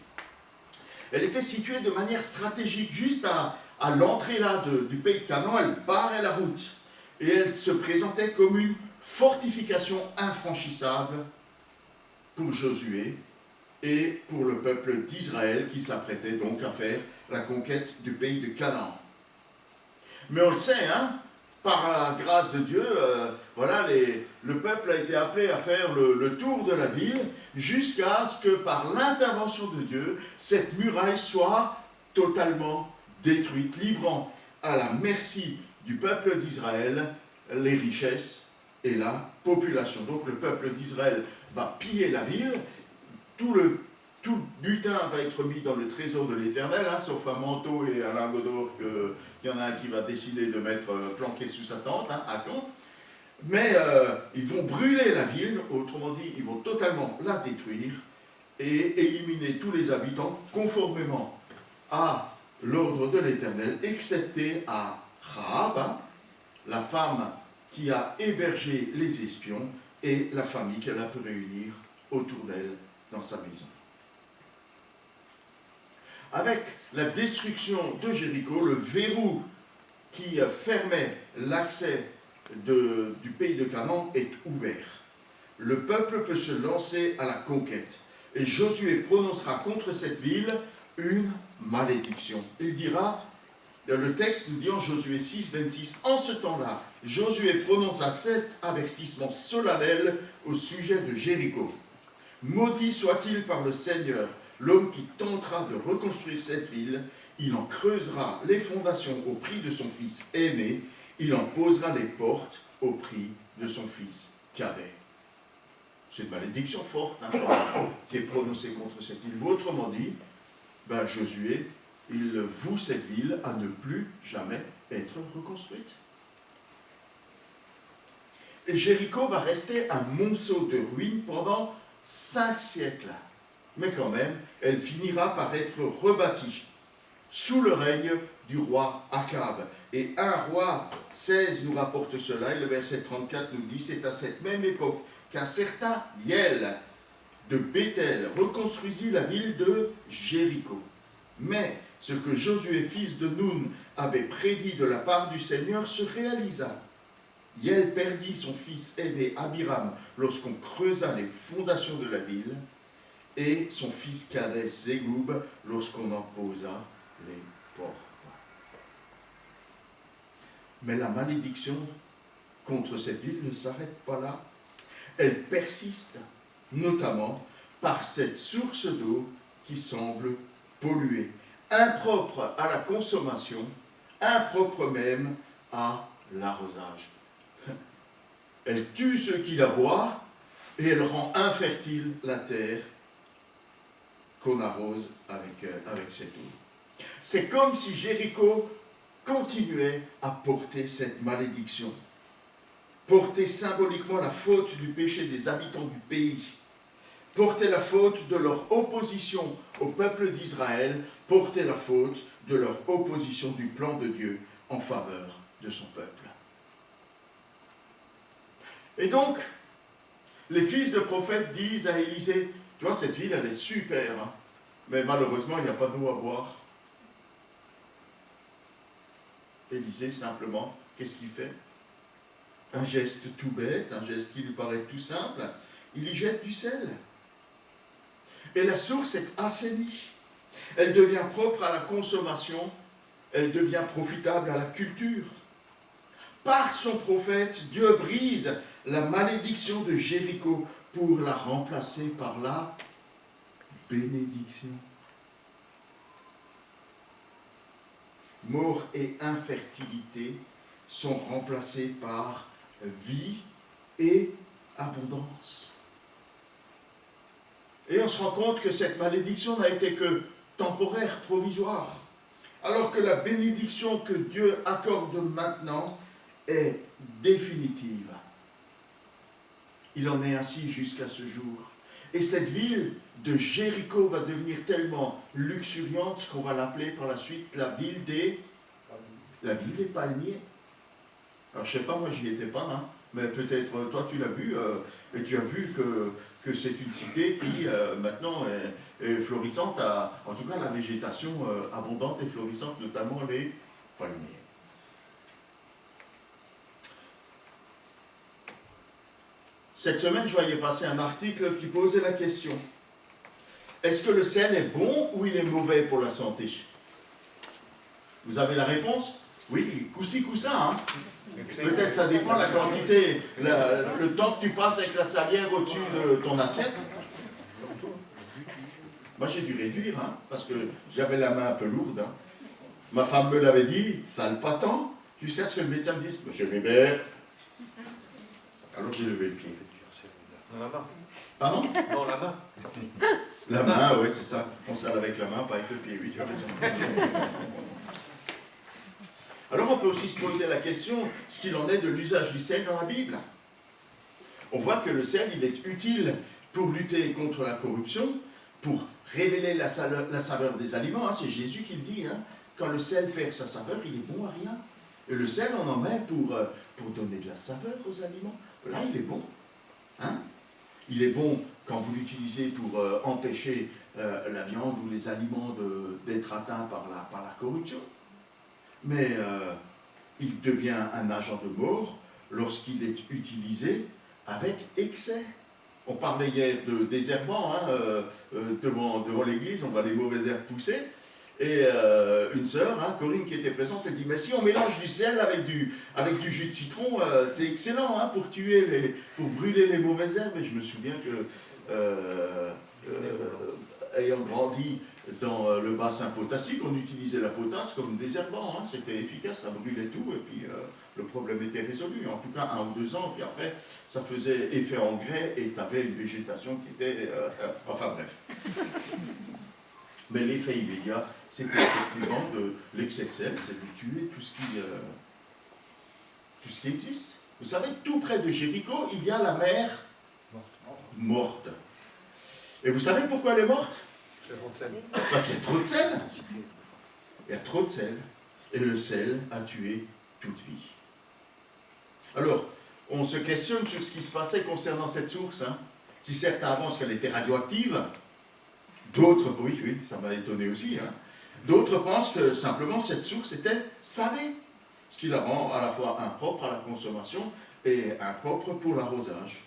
C: Elle était située de manière stratégique, juste à l'entrée là du pays de Canaan. Elle barrait la route et elle se présentait comme une fortification infranchissable pour Josué et pour le peuple d'Israël qui s'apprêtait donc à faire la conquête du pays de Canaan. Mais on le sait, hein, par la grâce de Dieu, voilà, le peuple a été appelé à faire le tour de la ville jusqu'à ce que par l'intervention de Dieu, cette muraille soit totalement détruite, livrant à la merci du peuple d'Israël les richesses et la population. Donc le peuple d'Israël va piller la ville, tout le butin va être mis dans le trésor de l'Éternel, hein, sauf un manteau et un lingot d'or qu'il y en a un qui va décider de mettre planqué sous sa tente, hein, à Caen. Mais ils vont brûler la ville, autrement dit, ils vont totalement la détruire et éliminer tous les habitants conformément à l'ordre de l'Éternel, excepté à Rahab, hein, la femme qui a hébergé les espions et la famille qu'elle a pu réunir autour d'elle dans sa maison. Avec la destruction de Jéricho, le verrou qui fermait l'accès du pays de Canaan est ouvert. Le peuple peut se lancer à la conquête. Et Josué prononcera contre cette ville une malédiction. Il dira, le texte nous dit en Josué 6, 26, en ce temps-là, Josué prononça cet avertissement solennel au sujet de Jéricho. Maudit soit-il par le Seigneur, l'homme qui tentera de reconstruire cette ville, il en creusera les fondations au prix de son fils aîné, il en posera les portes au prix de son fils cadet. C'est une malédiction forte, hein, qui est prononcée contre cette ville. Autrement dit, Josué, il voue cette ville à ne plus jamais être reconstruite. Et Jéricho va rester un monceau de ruines pendant 5 siècles. Mais quand même, elle finira par être rebâtie sous le règne du roi Akab. Et 1 Roi 16 nous rapporte cela, et le verset 34 nous dit, c'est à cette même époque qu'un certain Hiel de Béthel reconstruisit la ville de Jéricho. Mais ce que Josué, fils de Nun, avait prédit de la part du Seigneur se réalisa. Hiel perdit son fils aîné Abiram lorsqu'on creusa les fondations de la ville, et son fils cadet Zégoub lorsqu'on en posa les portes. Mais la malédiction contre cette ville ne s'arrête pas là. Elle persiste, notamment par cette source d'eau qui semble polluée, impropre à la consommation, impropre même à l'arrosage. Elle tue ceux qui la boivent et elle rend infertile la terre qu'on arrose avec cette eau. C'est comme si Jéricho continuait à porter cette malédiction, porter symboliquement la faute du péché des habitants du pays, porter la faute de leur opposition au peuple d'Israël, porter la faute de leur opposition du plan de Dieu en faveur de son peuple. Et donc, les fils de prophètes disent à Élisée, tu vois, cette ville, elle est super, hein, mais malheureusement, il n'y a pas d'eau à boire. Élisée, simplement, qu'est-ce qu'il fait? Un geste tout bête, un geste qui lui paraît tout simple, il y jette du sel. Et la source est assainie. Elle devient propre à la consommation, elle devient profitable à la culture. Par son prophète, Dieu brise la malédiction de Jéricho pour la remplacer par la bénédiction. Mort et infertilité sont remplacés par vie et abondance. Et on se rend compte que cette malédiction n'a été que temporaire, provisoire, alors que la bénédiction que Dieu accorde maintenant est définitive. Il en est ainsi jusqu'à ce jour. Et cette ville de Jéricho va devenir tellement luxuriante qu'on va l'appeler par la suite la ville des palmiers. Alors je ne sais pas, moi j'y étais pas, hein, mais peut-être toi tu l'as vu, et tu as vu que c'est une cité qui maintenant est florissante, en tout cas la végétation abondante et florissante, notamment les palmiers. Cette semaine, je voyais passer un article qui posait la question: est-ce que le sel est bon ou il est mauvais pour la santé? Vous avez la réponse? Oui, coup-ci, coup-ça. Hein. Peut-être ça dépend de la quantité, le temps que tu passes avec la salière au-dessus de ton assiette. Moi, j'ai dû réduire, hein, parce que j'avais la main un peu lourde. Hein. Ma femme me l'avait dit, sale pas tant, jusqu'à ce que le médecin me dise: Monsieur Weber. Alors j'ai levé le pied.
E: La main.
C: Pardon?
E: Non, la main.
C: La main, oui, c'est ça. On sale avec la main, pas avec le pied, oui, tu as raison. Alors on peut aussi se poser la question, ce qu'il en est de l'usage du sel dans la Bible. On voit que le sel, il est utile pour lutter contre la corruption, pour révéler la saveur des aliments. Hein, c'est Jésus qui le dit. Hein. Quand le sel perd sa saveur, il est bon à rien. Et le sel, on en met pour donner de la saveur aux aliments. Là, il est bon. Hein. Il est bon quand vous l'utilisez pour empêcher la viande ou les aliments d'être atteints par la corruption. Mais il devient un agent de mort lorsqu'il est utilisé avec excès. On parlait hier de désherbant, hein, devant l'église, on voit les mauvaises herbes pousser. Et une sœur, hein, Corinne, qui était présente, elle dit: mais si on mélange du sel avec du jus de citron, c'est excellent hein, pour brûler les mauvaises herbes. Et je me souviens que, ayant grandi dans le bassin potassique, on utilisait la potasse comme désherbant. Hein, c'était efficace, ça brûlait tout, et puis le problème était résolu. En tout cas, 1 ou 2 ans, puis après, ça faisait effet engrais, et tu avais une végétation qui était... enfin bref. Mais l'effet immédiat, c'est effectivement de l'excès de sel, c'est de tuer tout ce qui existe. Vous savez, tout près de Jéricho, il y a la mer morte. Et vous savez pourquoi elle est morte? Parce qu'il y a trop de sel. Il y a trop de sel. Et le sel a tué toute vie. Alors, on se questionne sur ce qui se passait concernant cette source. Hein. Si certains avancent qu'elle était radioactive, d'autres, oui, ça m'a étonné aussi, hein. D'autres pensent que simplement cette source était salée, ce qui la rend à la fois impropre à la consommation et impropre pour l'arrosage.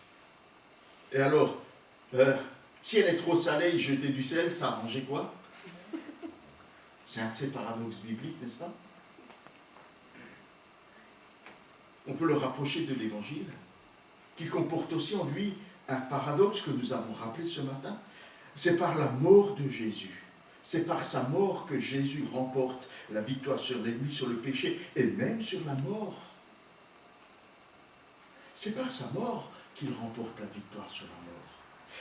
C: Et alors, si elle est trop salée, jeter du sel, ça arrangeait quoi? C'est un de ces paradoxes bibliques, n'est-ce pas? On peut le rapprocher de l'Évangile, qui comporte aussi en lui un paradoxe que nous avons rappelé ce matin. C'est par la mort de Jésus, c'est par sa mort que Jésus remporte la victoire sur l'ennemi, sur le péché et même sur la mort. C'est par sa mort qu'il remporte la victoire sur la mort.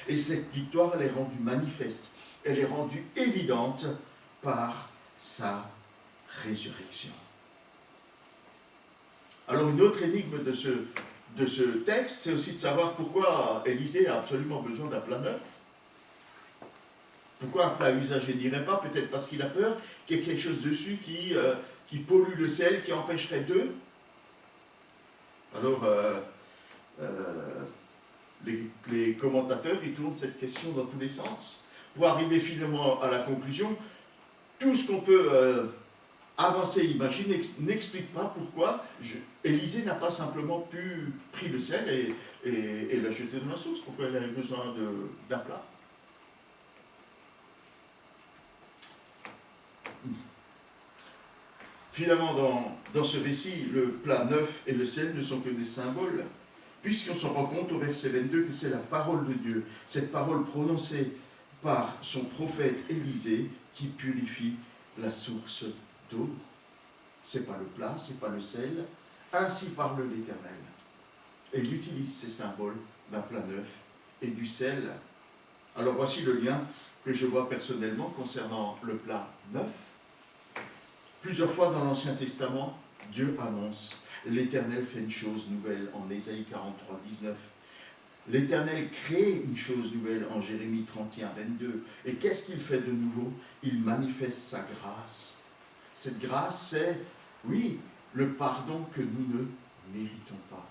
C: Et cette victoire, elle est rendue manifeste, elle est rendue évidente par sa résurrection. Alors une autre énigme de ce texte, c'est aussi de savoir pourquoi Élisée a absolument besoin d'un plat neuf. Pourquoi un plat usagé n'irait pas? Peut-être parce qu'il a peur qu'il y ait quelque chose dessus qui pollue le sel, qui empêcherait d'eux. Alors, les commentateurs, ils tournent cette question dans tous les sens, pour arriver finalement à la conclusion, tout ce qu'on peut avancer, imaginer, n'explique pas pourquoi Élisée n'a pas simplement pris le sel et l'a jeté dans la source, pourquoi elle a eu besoin d'un plat. Finalement, dans ce récit, le plat neuf et le sel ne sont que des symboles, puisqu'on se rend compte au verset 22 que c'est la parole de Dieu, cette parole prononcée par son prophète Élisée qui purifie la source d'eau. C'est pas le plat, c'est pas le sel, ainsi parle l'Éternel. Et il utilise ces symboles d'un plat neuf et du sel. Alors voici le lien que je vois personnellement concernant le plat neuf. Plusieurs fois dans l'Ancien Testament, Dieu annonce L'Éternel fait une chose nouvelle en Ésaïe 43, 19. L'Éternel crée une chose nouvelle en Jérémie 31, 22. Et qu'est-ce qu'il fait de nouveau? Il manifeste sa grâce. Cette grâce, c'est, oui, le pardon que nous ne méritons pas.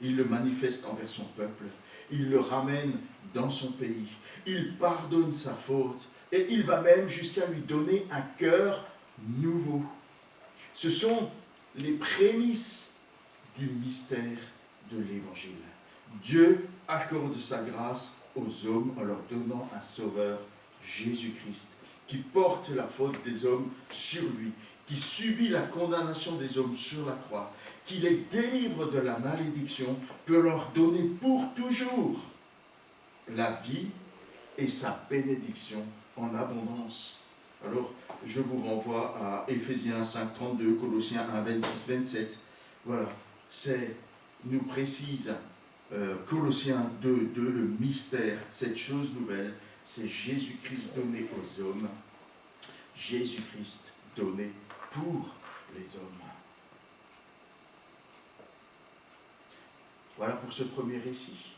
C: Il le manifeste envers son peuple. Il le ramène dans son pays. Il pardonne sa faute. Et il va même jusqu'à lui donner un cœur nouveau. Ce sont les prémices du mystère de l'Évangile. Dieu accorde sa grâce aux hommes en leur donnant un sauveur, Jésus-Christ, qui porte la faute des hommes sur lui, qui subit la condamnation des hommes sur la croix, qui les délivre de la malédiction, peut leur donner pour toujours la vie et sa bénédiction en abondance. Alors, je vous renvoie à Éphésiens 5, 32, Colossiens 1, 26, 27. Voilà, nous précise Colossiens 2, 2, le mystère, cette chose nouvelle, c'est Jésus-Christ donné aux hommes, Jésus-Christ donné pour les hommes. Voilà pour ce premier récit.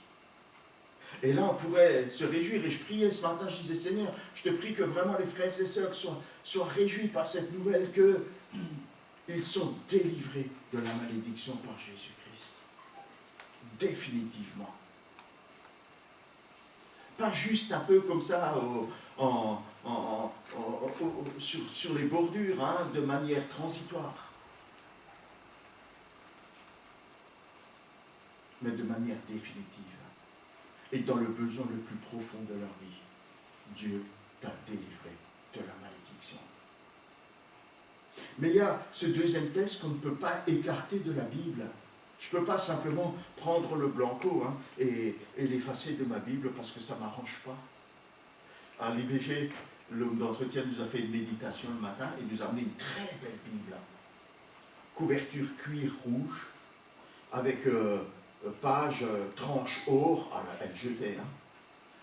C: Et là, on pourrait se réjouir. Et je priais ce matin, je disais, Seigneur, je te prie que vraiment les frères et sœurs soient réjouis par cette nouvelle qu'ils sont délivrés de la malédiction par Jésus-Christ. Définitivement. Pas juste un peu comme ça sur les bordures, hein, de manière transitoire. Mais de manière définitive. Et dans le besoin le plus profond de leur vie, Dieu t'a délivré de la malédiction. Mais il y a ce deuxième texte qu'on ne peut pas écarter de la Bible. Je ne peux pas simplement prendre le blanco et l'effacer de ma Bible parce que ça ne m'arrange pas. À l'IBG, l'homme d'entretien nous a fait une méditation le matin et nous a amené une très belle Bible. Couverture cuir rouge avec page tranche or, elle jetait.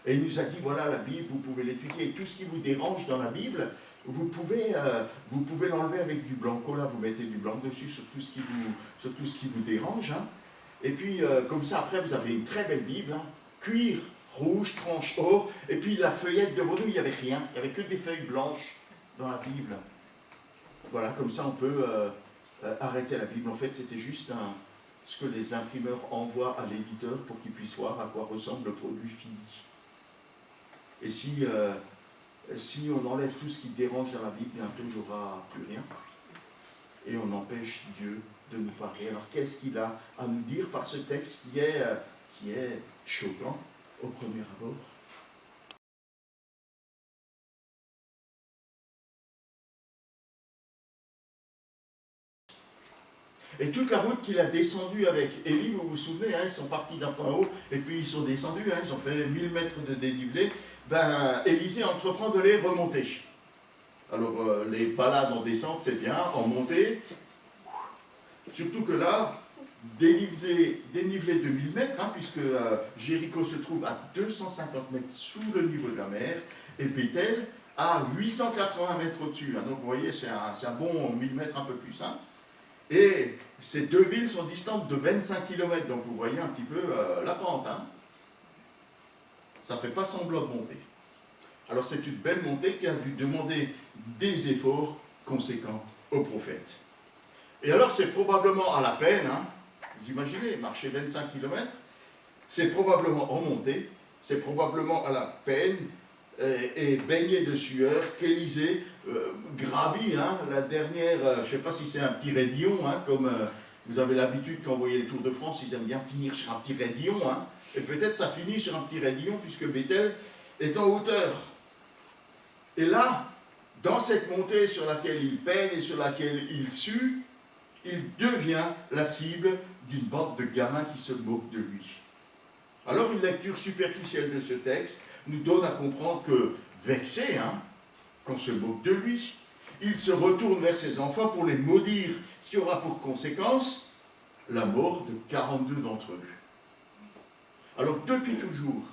C: Et il nous a dit, voilà la Bible, vous pouvez l'étudier. Et tout ce qui vous dérange dans la Bible, vous pouvez l'enlever avec du blanco, là, vous mettez du blanc dessus sur tout ce qui vous dérange. Et puis, comme ça, après, vous avez une très belle Bible, cuir rouge, tranche or, et puis la feuillette devant nous, il n'y avait rien, il n'y avait que des feuilles blanches dans la Bible. Voilà, comme ça, on peut arrêter la Bible. En fait, c'était juste ce que les imprimeurs envoient à l'éditeur pour qu'il puisse voir à quoi ressemble le produit fini. Et si on enlève tout ce qui dérange dans la Bible, bientôt il n'y aura plus rien. Et on empêche Dieu de nous parler. Alors qu'est-ce qu'il a à nous dire par ce texte qui est choquant au premier abord? Et toute la route qu'il a descendue avec Élie, vous vous souvenez, ils sont partis d'un point haut et puis ils sont descendus, ils ont fait 1000 mètres de dénivelé. Élisée entreprend de les remonter. Alors les balades en descente c'est bien, en montée, surtout que là, dénivelé de 1000 mètres, puisque Jéricho se trouve à 250 mètres sous le niveau de la mer, et Béthel à 880 mètres au-dessus. Donc vous voyez, c'est un bon 1000 mètres, un peu plus. Et ces deux villes sont distantes de 25 km, donc vous voyez un petit peu la pente. Ça ne fait pas semblant de monter. Alors c'est une belle montée qui a dû demander des efforts conséquents au prophète. Et alors c'est probablement à la peine, vous imaginez, marcher 25 km, c'est probablement en montée, c'est probablement à la peine et baigné de sueur qu'Élisée gravit la dernière, je ne sais pas si c'est un petit raidillon, comme vous avez l'habitude quand vous voyez les Tours de France, ils aiment bien finir sur un petit raidillon, et peut-être ça finit sur un petit raidillon puisque Béthel est en hauteur. Et là, dans cette montée sur laquelle il peigne et sur laquelle il sue, il devient la cible d'une bande de gamins qui se moquent de lui. Alors une lecture superficielle de ce texte nous donne à comprendre que, vexé, qu'on se moque de lui, il se retourne vers ses enfants pour les maudire, ce qui aura pour conséquence la mort de 42 d'entre eux. Alors depuis toujours,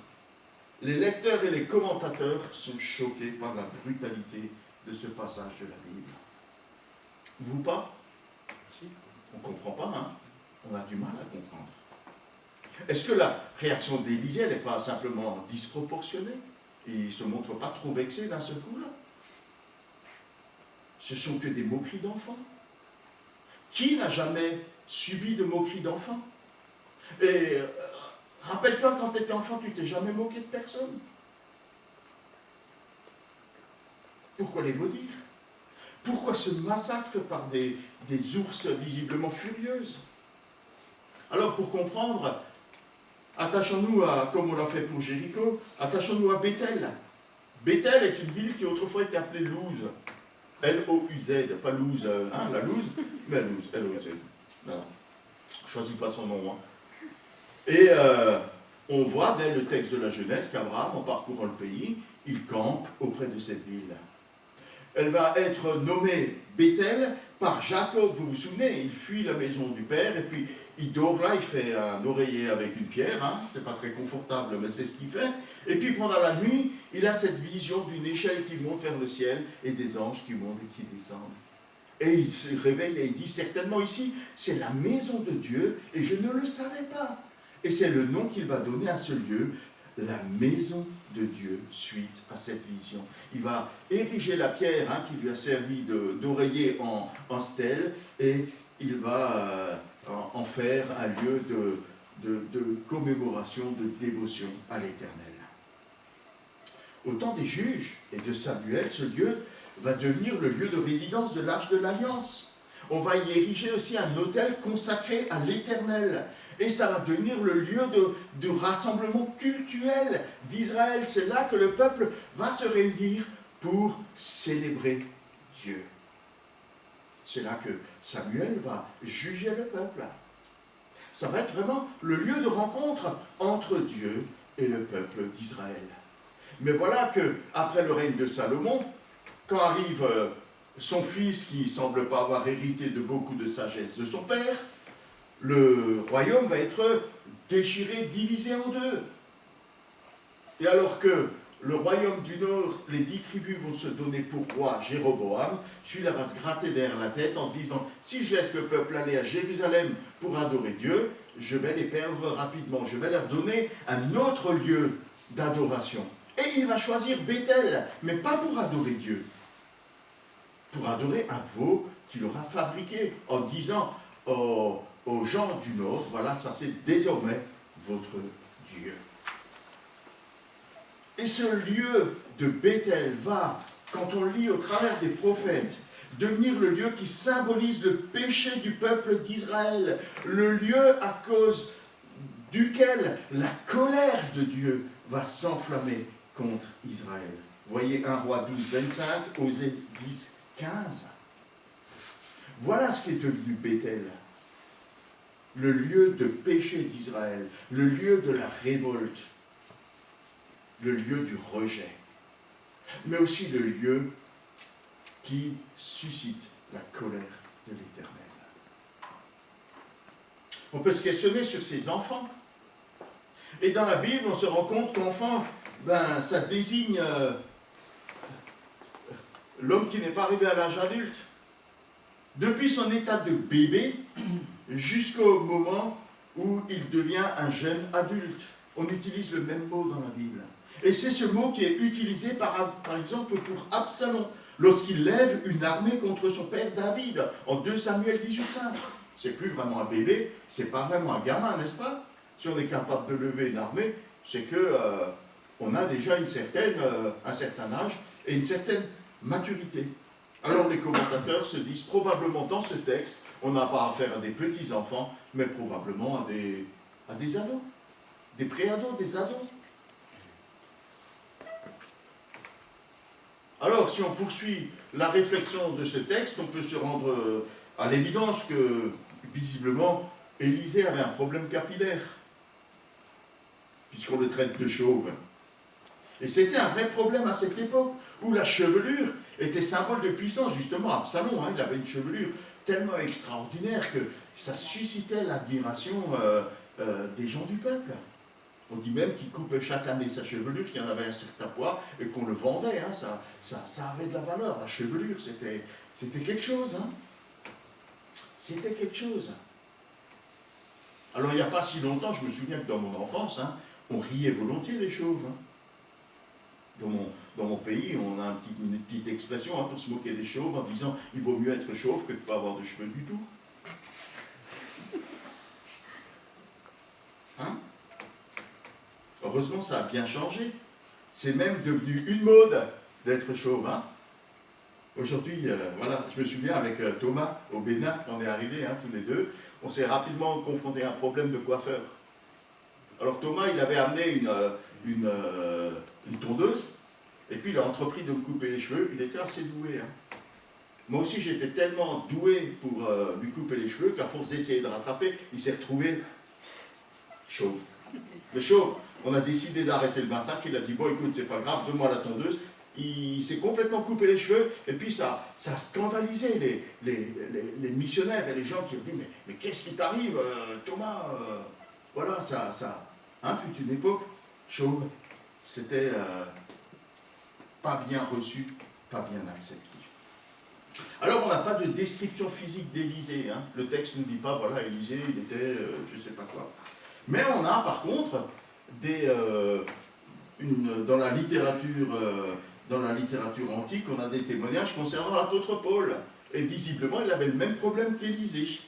C: les lecteurs et les commentateurs sont choqués par la brutalité de ce passage de la Bible. Vous pas? On ne comprend pas, hein? On a du mal à comprendre. Est-ce que la réaction d'Élisée, elle n'est pas simplement disproportionnée? Il ne se montre pas trop vexé d'un seul coup, là? Ce sont que des moqueries d'enfants. Qui n'a jamais subi de moqueries d'enfants? Et rappelle-toi, quand tu étais enfant, tu t'es jamais moqué de personne. Pourquoi les maudire? Pourquoi ce massacre par des ours visiblement furieuses? Alors, pour comprendre, attachons-nous à, comme on l'a fait pour Jéricho, attachons-nous à Béthel. Béthel est une ville qui autrefois était appelée Luz. L-O-U-Z, pas Luz, hein, la Luz, mais Luz, L-O-U-Z. Voilà. Je ne choisis pas son nom. Hein. Et on voit dès le texte de la Genèse qu'Abraham, en parcourant le pays, il campe auprès de cette ville. Elle va être nommée Béthel par Jacob, vous vous souvenez, il fuit la maison du père et puis il dort là, il fait un oreiller avec une pierre, hein, c'est pas très confortable mais c'est ce qu'il fait. Et puis pendant la nuit, il a cette vision d'une échelle qui monte vers le ciel et des anges qui montent et qui descendent. Et il se réveille et il dit certainement ici, c'est la maison de Dieu et je ne le savais pas. Et c'est le nom qu'il va donner à ce lieu, la maison de Dieu, suite à cette vision. Il va ériger la pierre hein, qui lui a servi d'oreiller en stèle et il va en faire un lieu de commémoration, de dévotion à l'Éternel. Au temps des juges et de Samuel, ce lieu va devenir le lieu de résidence de l'Arche de l'Alliance. On va y ériger aussi un autel consacré à l'Éternel. Et ça va devenir le lieu de rassemblement cultuel d'Israël. C'est là que le peuple va se réunir pour célébrer Dieu. C'est là que Samuel va juger le peuple. Ça va être vraiment le lieu de rencontre entre Dieu et le peuple d'Israël. Mais voilà que après le règne de Salomon, quand arrive son fils qui ne semble pas avoir hérité de beaucoup de sagesse de son père, le royaume va être déchiré, divisé en deux. Et alors que le royaume du Nord, les 10 tribus vont se donner pour roi Jéroboam, celui-là va se gratter derrière la tête en disant « Si je laisse le peuple aller à Jérusalem pour adorer Dieu, je vais les perdre rapidement. Je vais leur donner un autre lieu d'adoration. » Et il va choisir Béthel, mais pas pour adorer Dieu, pour adorer un veau qu'il aura fabriqué en disant aux gens du Nord, voilà, ça c'est désormais votre Dieu. Et ce lieu de Béthel va, quand on lit au travers des prophètes, devenir le lieu qui symbolise le péché du peuple d'Israël, le lieu à cause duquel la colère de Dieu va s'enflammer contre Israël. Voyez 1 Roi 12, 25, Osée 10, 15. Voilà ce qui est devenu Béthel. Le lieu de péché d'Israël, le lieu de la révolte, le lieu du rejet, mais aussi le lieu qui suscite la colère de l'Éternel. On peut se questionner sur ces enfants. Et dans la Bible, on se rend compte qu'enfant, ça désigne l'homme qui n'est pas arrivé à l'âge adulte. Depuis son état de bébé jusqu'au moment où il devient un jeune adulte. On utilise le même mot dans la Bible. Et c'est ce mot qui est utilisé par exemple pour Absalom, lorsqu'il lève une armée contre son père David, en 2 Samuel 18,5. C'est plus vraiment un bébé, c'est pas vraiment un gamin, n'est-ce pas? Si on est capable de lever une armée, c'est que on a déjà un certain âge et une certaine maturité. Alors les commentateurs se disent probablement dans ce texte, on n'a pas affaire à des petits-enfants, mais probablement à des ados, des pré-ados, des ados. Alors si on poursuit la réflexion de ce texte, on peut se rendre à l'évidence que visiblement Élisée avait un problème capillaire, puisqu'on le traite de chauve. Et c'était un vrai problème à cette époque, où la chevelure était symbole de puissance. Justement, Absalom, il avait une chevelure tellement extraordinaire que ça suscitait l'admiration des gens du peuple. On dit même qu'il coupait chaque année sa chevelure, qu'il y en avait un certain poids, et qu'on le vendait. Hein, ça avait de la valeur. La chevelure, c'était quelque chose. Hein. c'était quelque chose. Alors il n'y a pas si longtemps, je me souviens que dans mon enfance, hein, on riait volontiers les chauves. Hein. Dans mon pays, on a une petite expression hein, pour se moquer des chauves en disant il vaut mieux être chauve que de ne pas avoir de cheveux du tout. Hein? Heureusement, ça a bien changé. C'est même devenu une mode d'être chauve. Hein? Aujourd'hui, voilà, je me souviens avec Thomas au Bénin, on est arrivés hein, tous les deux, on s'est rapidement confronté à un problème de coiffeur. Alors Thomas, il avait amené une tondeuse, et puis il a entrepris de me couper les cheveux, il était assez doué. Hein. Moi aussi, j'étais tellement doué pour lui couper les cheveux qu'à force d'essayer de rattraper, il s'est retrouvé chauve. Mais chauve, on a décidé d'arrêter le massacre, il a dit, bon écoute, c'est pas grave, donne-moi la tondeuse. Il s'est complètement coupé les cheveux, et puis ça a scandalisé les missionnaires et les gens qui ont dit, mais qu'est-ce qui t'arrive, Thomas voilà, ça hein, fut une époque chauve. C'était pas bien reçu, pas bien accepté. Alors, on n'a pas de description physique d'Élisée. Hein. Le texte ne dit pas, voilà, Élisée, il était, je ne sais pas quoi. Mais on a, par contre, dans la littérature antique, on a des témoignages concernant l'apôtre Paul. Et visiblement, il avait le même problème qu'Élisée.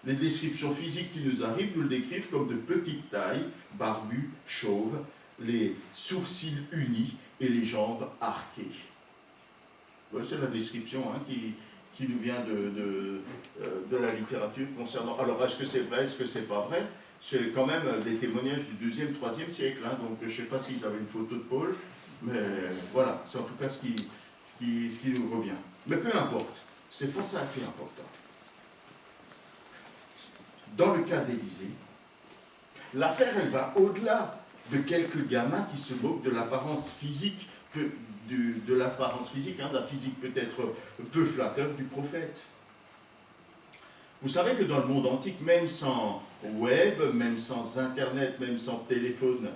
C: Les descriptions physiques qui nous arrivent nous le décrivent comme de petite taille, barbu, chauve, les sourcils unis et les jambes arquées. Ouais, c'est la description hein, qui nous vient de la littérature concernant... Alors, est-ce que c'est vrai, est-ce que c'est pas vrai? C'est quand même des témoignages du 2e, 3e siècle, hein, donc je ne sais pas s'ils avaient une photo de Paul, mais voilà, c'est en tout cas ce qui nous revient. Mais peu importe, c'est pas ça qui est important. Dans le cas d'Élisée, l'affaire, elle va au-delà de quelques gamins qui se moquent de l'apparence physique, d'un physique peut-être peu flatteur du prophète. Vous savez que dans le monde antique, même sans web, même sans internet, même sans téléphone,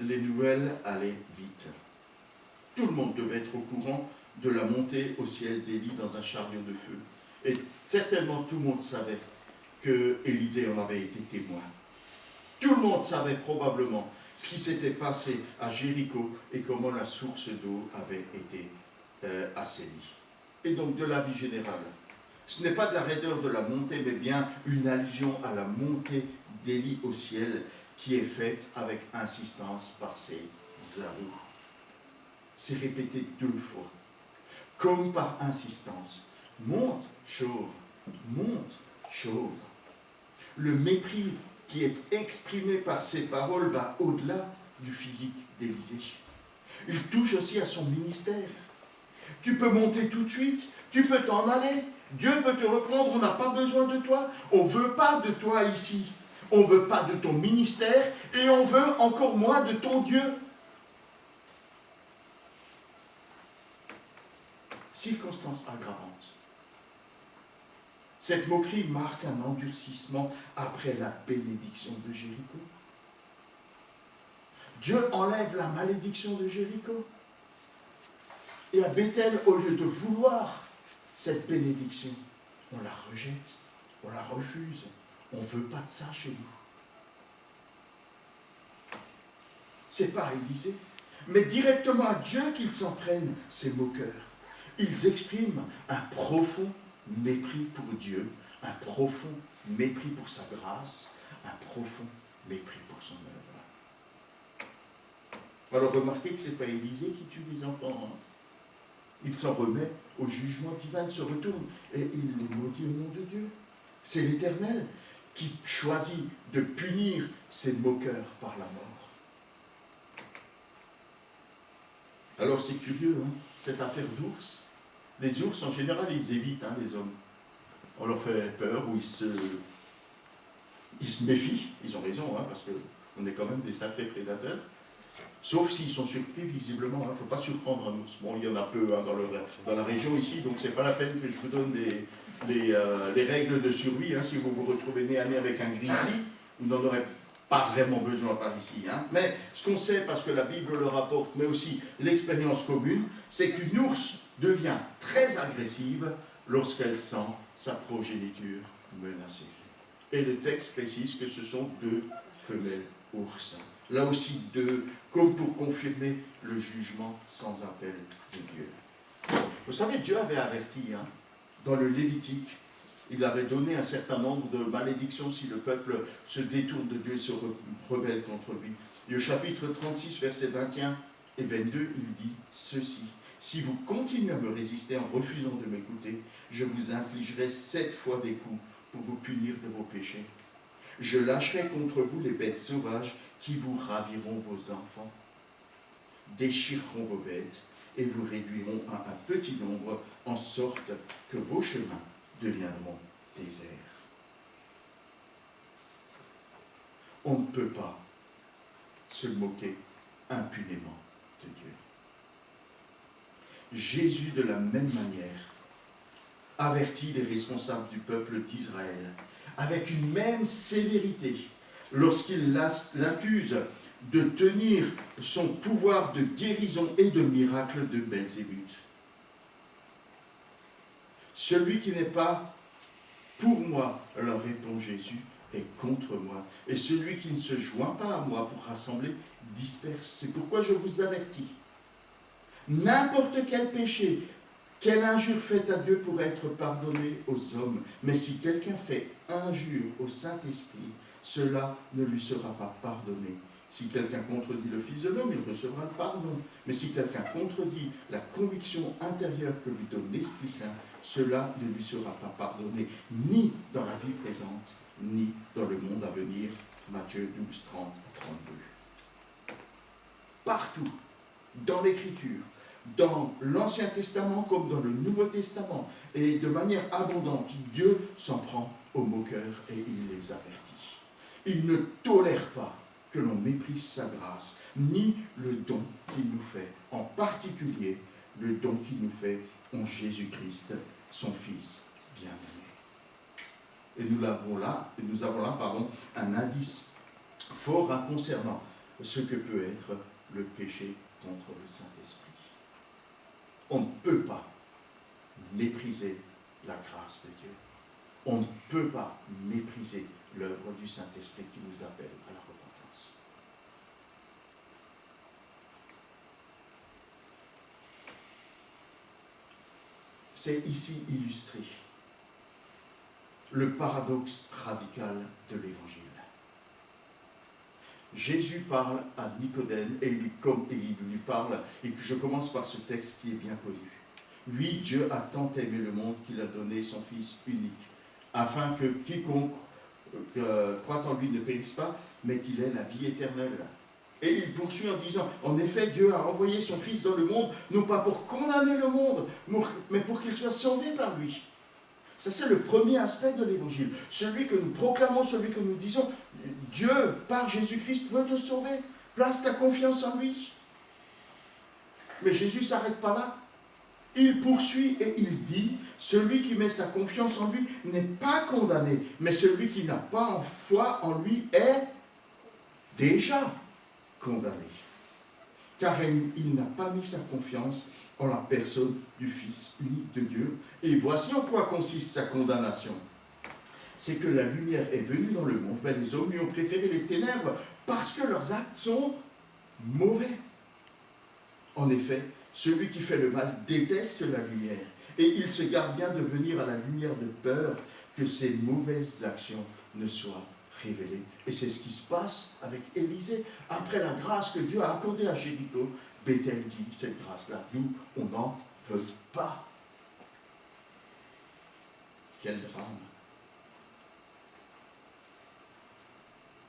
C: les nouvelles allaient vite. Tout le monde devait être au courant de la montée au ciel d'Élie dans un chariot de feu. Et certainement tout le monde savait que Élisée en avait été témoin. Tout le monde savait probablement ce qui s'était passé à Jéricho et comment la source d'eau avait été assainie. Et donc de la vie générale. Ce n'est pas de la raideur de la montée, mais bien une allusion à la montée d'Élie au ciel qui est faite avec insistance par ses amis. C'est répété 2 fois, comme par insistance. Monte, chauve, monte, chauve. Le mépris qui est exprimé par ces paroles va au-delà du physique d'Élisée. Il touche aussi à son ministère. Tu peux monter tout de suite, tu peux t'en aller. Dieu peut te reprendre, on n'a pas besoin de toi. On ne veut pas de toi ici. On ne veut pas de ton ministère et on veut encore moins de ton Dieu. Circonstance aggravante. Cette moquerie marque un endurcissement après la bénédiction de Jéricho. Dieu enlève la malédiction de Jéricho. Et à Bethel, au lieu de vouloir cette bénédiction, on la rejette, on la refuse. On ne veut pas de ça chez nous. C'est pas Élisée, mais directement à Dieu qu'ils s'en prennent, ces moqueurs. Ils expriment un profond mépris pour Dieu, un profond mépris pour sa grâce, un profond mépris pour son œuvre. Alors remarquez que ce n'est pas Élisée qui tue les enfants. Hein. Il s'en remet au jugement divin, se retourne et il les maudit au nom de Dieu. C'est l'Éternel qui choisit de punir ces moqueurs par la mort. Alors c'est curieux, hein, cette affaire d'ours. Les ours, en général, ils évitent hein, les hommes. On leur fait peur ou ils se méfient. Ils ont raison, hein, parce qu'on est quand même des sacrés prédateurs. Sauf s'ils sont surpris, visiblement. Il ne faut pas surprendre un ours. Bon, il y en a peu hein, dans la région ici, donc ce n'est pas la peine que je vous donne les règles de survie. Hein, si vous vous retrouvez nez à nez avec un grizzly, vous n'en aurez pas vraiment besoin par ici. Hein. Mais ce qu'on sait, parce que la Bible le rapporte, mais aussi l'expérience commune, c'est qu'une ours devient très agressive lorsqu'elle sent sa progéniture menacé. Et le texte précise que ce sont 2 femelles oursins. Là aussi 2, comme pour confirmer le jugement sans appel de Dieu. Vous savez, Dieu avait averti, dans le Lévitique, il avait donné un certain nombre de malédictions si le peuple se détourne de Dieu et se rebelle contre lui. Et au chapitre 36, versets 21 et 22, il dit ceci. Si vous continuez à me résister en refusant de m'écouter, je vous infligerai 7 fois des coups pour vous punir de vos péchés. Je lâcherai contre vous les bêtes sauvages qui vous raviront vos enfants, déchireront vos bêtes et vous réduiront à un petit nombre, en sorte que vos chemins deviendront déserts. On ne peut pas se moquer impunément de Dieu. Jésus, de la même manière, avertit les responsables du peuple d'Israël avec une même sévérité lorsqu'il l'accuse de tenir son pouvoir de guérison et de miracle de Belzébuth. Celui qui n'est pas pour moi, leur répond Jésus, est contre moi. Et celui qui ne se joint pas à moi pour rassembler, disperse. C'est pourquoi je vous avertis. N'importe quel péché, quelle injure faite à Dieu pourrait être pardonnée aux hommes. Mais si quelqu'un fait injure au Saint-Esprit, cela ne lui sera pas pardonné. Si quelqu'un contredit le Fils de l'homme, il recevra le pardon. Mais si quelqu'un contredit la conviction intérieure que lui donne l'Esprit Saint, cela ne lui sera pas pardonné, ni dans la vie présente, ni dans le monde à venir. Matthieu 12, 30 à 32. Partout, dans l'Écriture, dans l'Ancien Testament comme dans le Nouveau Testament, et de manière abondante, Dieu s'en prend aux moqueurs et il les avertit. Il ne tolère pas que l'on méprise sa grâce, ni le don qu'il nous fait, en particulier le don qu'il nous fait en Jésus-Christ, son Fils bien-aimé. Et nous avons là un indice fort concernant ce que peut être le péché contre le Saint-Esprit. On ne peut pas mépriser la grâce de Dieu. On ne peut pas mépriser l'œuvre du Saint-Esprit qui nous appelle à la repentance. C'est ici illustré le paradoxe radical de l'Évangile. Jésus parle à Nicodème et il lui parle, et que je commence par ce texte qui est bien connu. Oui, Dieu a tant aimé le monde qu'il a donné son Fils unique, afin que quiconque croit en lui ne périsse pas, mais qu'il ait la vie éternelle. Et il poursuit en disant, en effet, Dieu a envoyé son Fils dans le monde, non pas pour condamner le monde, mais pour qu'il soit sauvé par lui. Ça, c'est le premier aspect de l'Évangile. Celui que nous proclamons, celui que nous disons, Dieu, par Jésus-Christ, veut te sauver. Place ta confiance en lui. Mais Jésus ne s'arrête pas là. Il poursuit et il dit, celui qui met sa confiance en lui n'est pas condamné, mais celui qui n'a pas foi en lui est déjà condamné. Car il n'a pas mis sa confiance en la personne du Fils unique de Dieu. Et voici en quoi consiste sa condamnation. C'est que la lumière est venue dans le monde, mais les hommes lui ont préféré les ténèbres parce que leurs actes sont mauvais. En effet, celui qui fait le mal déteste la lumière, et il se garde bien de venir à la lumière de peur que ses mauvaises actions ne soient révélées. Et c'est ce qui se passe avec Élisée. Après la grâce que Dieu a accordée à Jéricho, Bethel dit, cette grâce-là, nous, on n'en veut pas. Quel drame.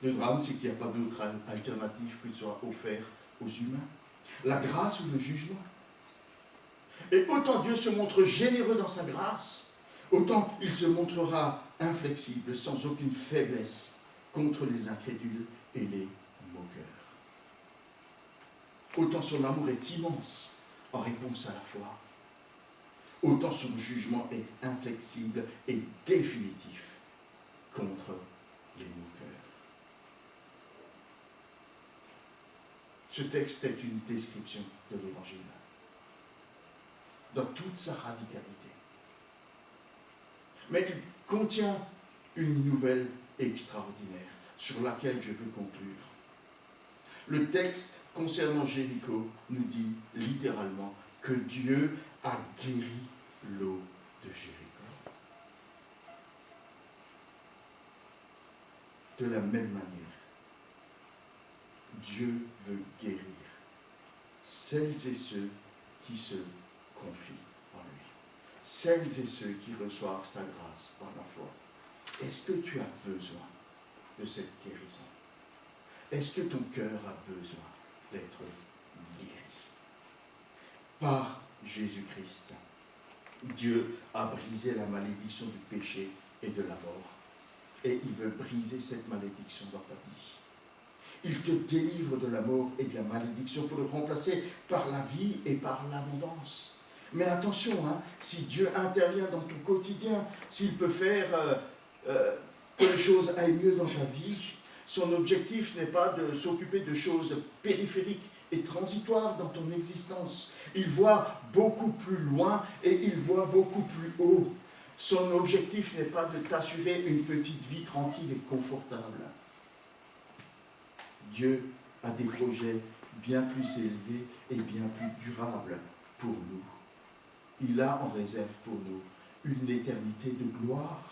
C: Le drame, c'est qu'il n'y a pas d'autre alternative que soit offert aux humains. La grâce ou le jugement. Et autant Dieu se montre généreux dans sa grâce, autant il se montrera inflexible, sans aucune faiblesse, contre les incrédules et les moqueurs. Autant son amour est immense en réponse à la foi, autant son jugement est inflexible et définitif contre les moqueurs. Ce texte est une description de l'Évangile, dans toute sa radicalité. Mais il contient une nouvelle extraordinaire sur laquelle je veux conclure. Le texte concernant Jéricho nous dit littéralement que Dieu a guéri l'eau de Jéricho. De la même manière, Dieu veut guérir celles et ceux qui se confient en lui, celles et ceux qui reçoivent sa grâce par la foi. Est-ce que tu as besoin de cette guérison? Est-ce que ton cœur a besoin d'être guéri? Par Jésus-Christ, Dieu a brisé la malédiction du péché et de la mort. Et il veut briser cette malédiction dans ta vie. Il te délivre de la mort et de la malédiction pour le remplacer par la vie et par l'abondance. Mais attention, si Dieu intervient dans ton quotidien, s'il peut faire que les choses aillent mieux dans ta vie, son objectif n'est pas de s'occuper de choses périphériques et transitoires dans ton existence. Il voit beaucoup plus loin et il voit beaucoup plus haut. Son objectif n'est pas de t'assurer une petite vie tranquille et confortable. Dieu a des projets bien plus élevés et bien plus durables pour nous. Il a en réserve pour nous une éternité de gloire.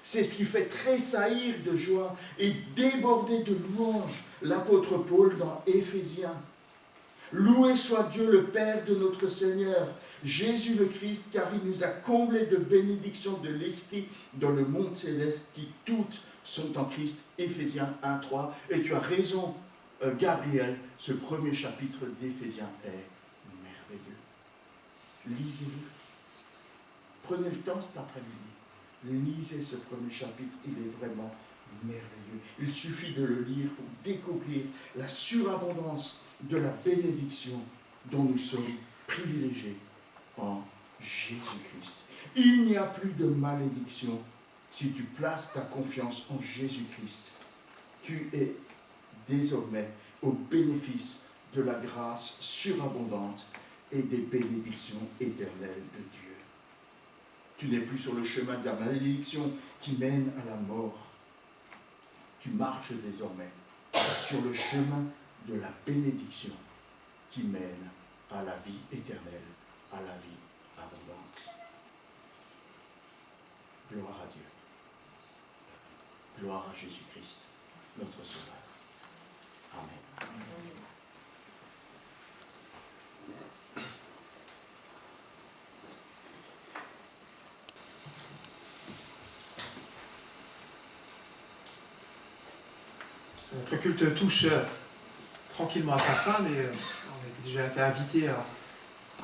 C: C'est ce qui fait tressaillir de joie et déborder de louanges l'apôtre Paul dans Éphésiens. Loué soit Dieu le Père de notre Seigneur, Jésus le Christ, car il nous a comblés de bénédictions de l'Esprit dans le monde céleste, qui toutes sont en Christ. Éphésiens 1, 3. Et tu as raison, Gabriel, ce premier chapitre d'Éphésiens est merveilleux. Lisez-le. Prenez le temps cet après-midi. Lisez ce premier chapitre, il est vraiment merveilleux. Il suffit de le lire pour découvrir la surabondance de la bénédiction dont nous sommes privilégiés en Jésus-Christ. Il n'y a plus de malédiction si tu places ta confiance en Jésus-Christ. Tu es désormais au bénéfice de la grâce surabondante et des bénédictions éternelles de Dieu. Tu n'es plus sur le chemin de la malédiction qui mène à la mort. Tu marches désormais sur le chemin de la bénédiction qui mène à la vie éternelle, à la vie abondante. Gloire à Dieu. Gloire à Jésus-Christ, notre Sauveur. Amen.
A: Notre culte touche tranquillement à sa fin, mais on a déjà été invités à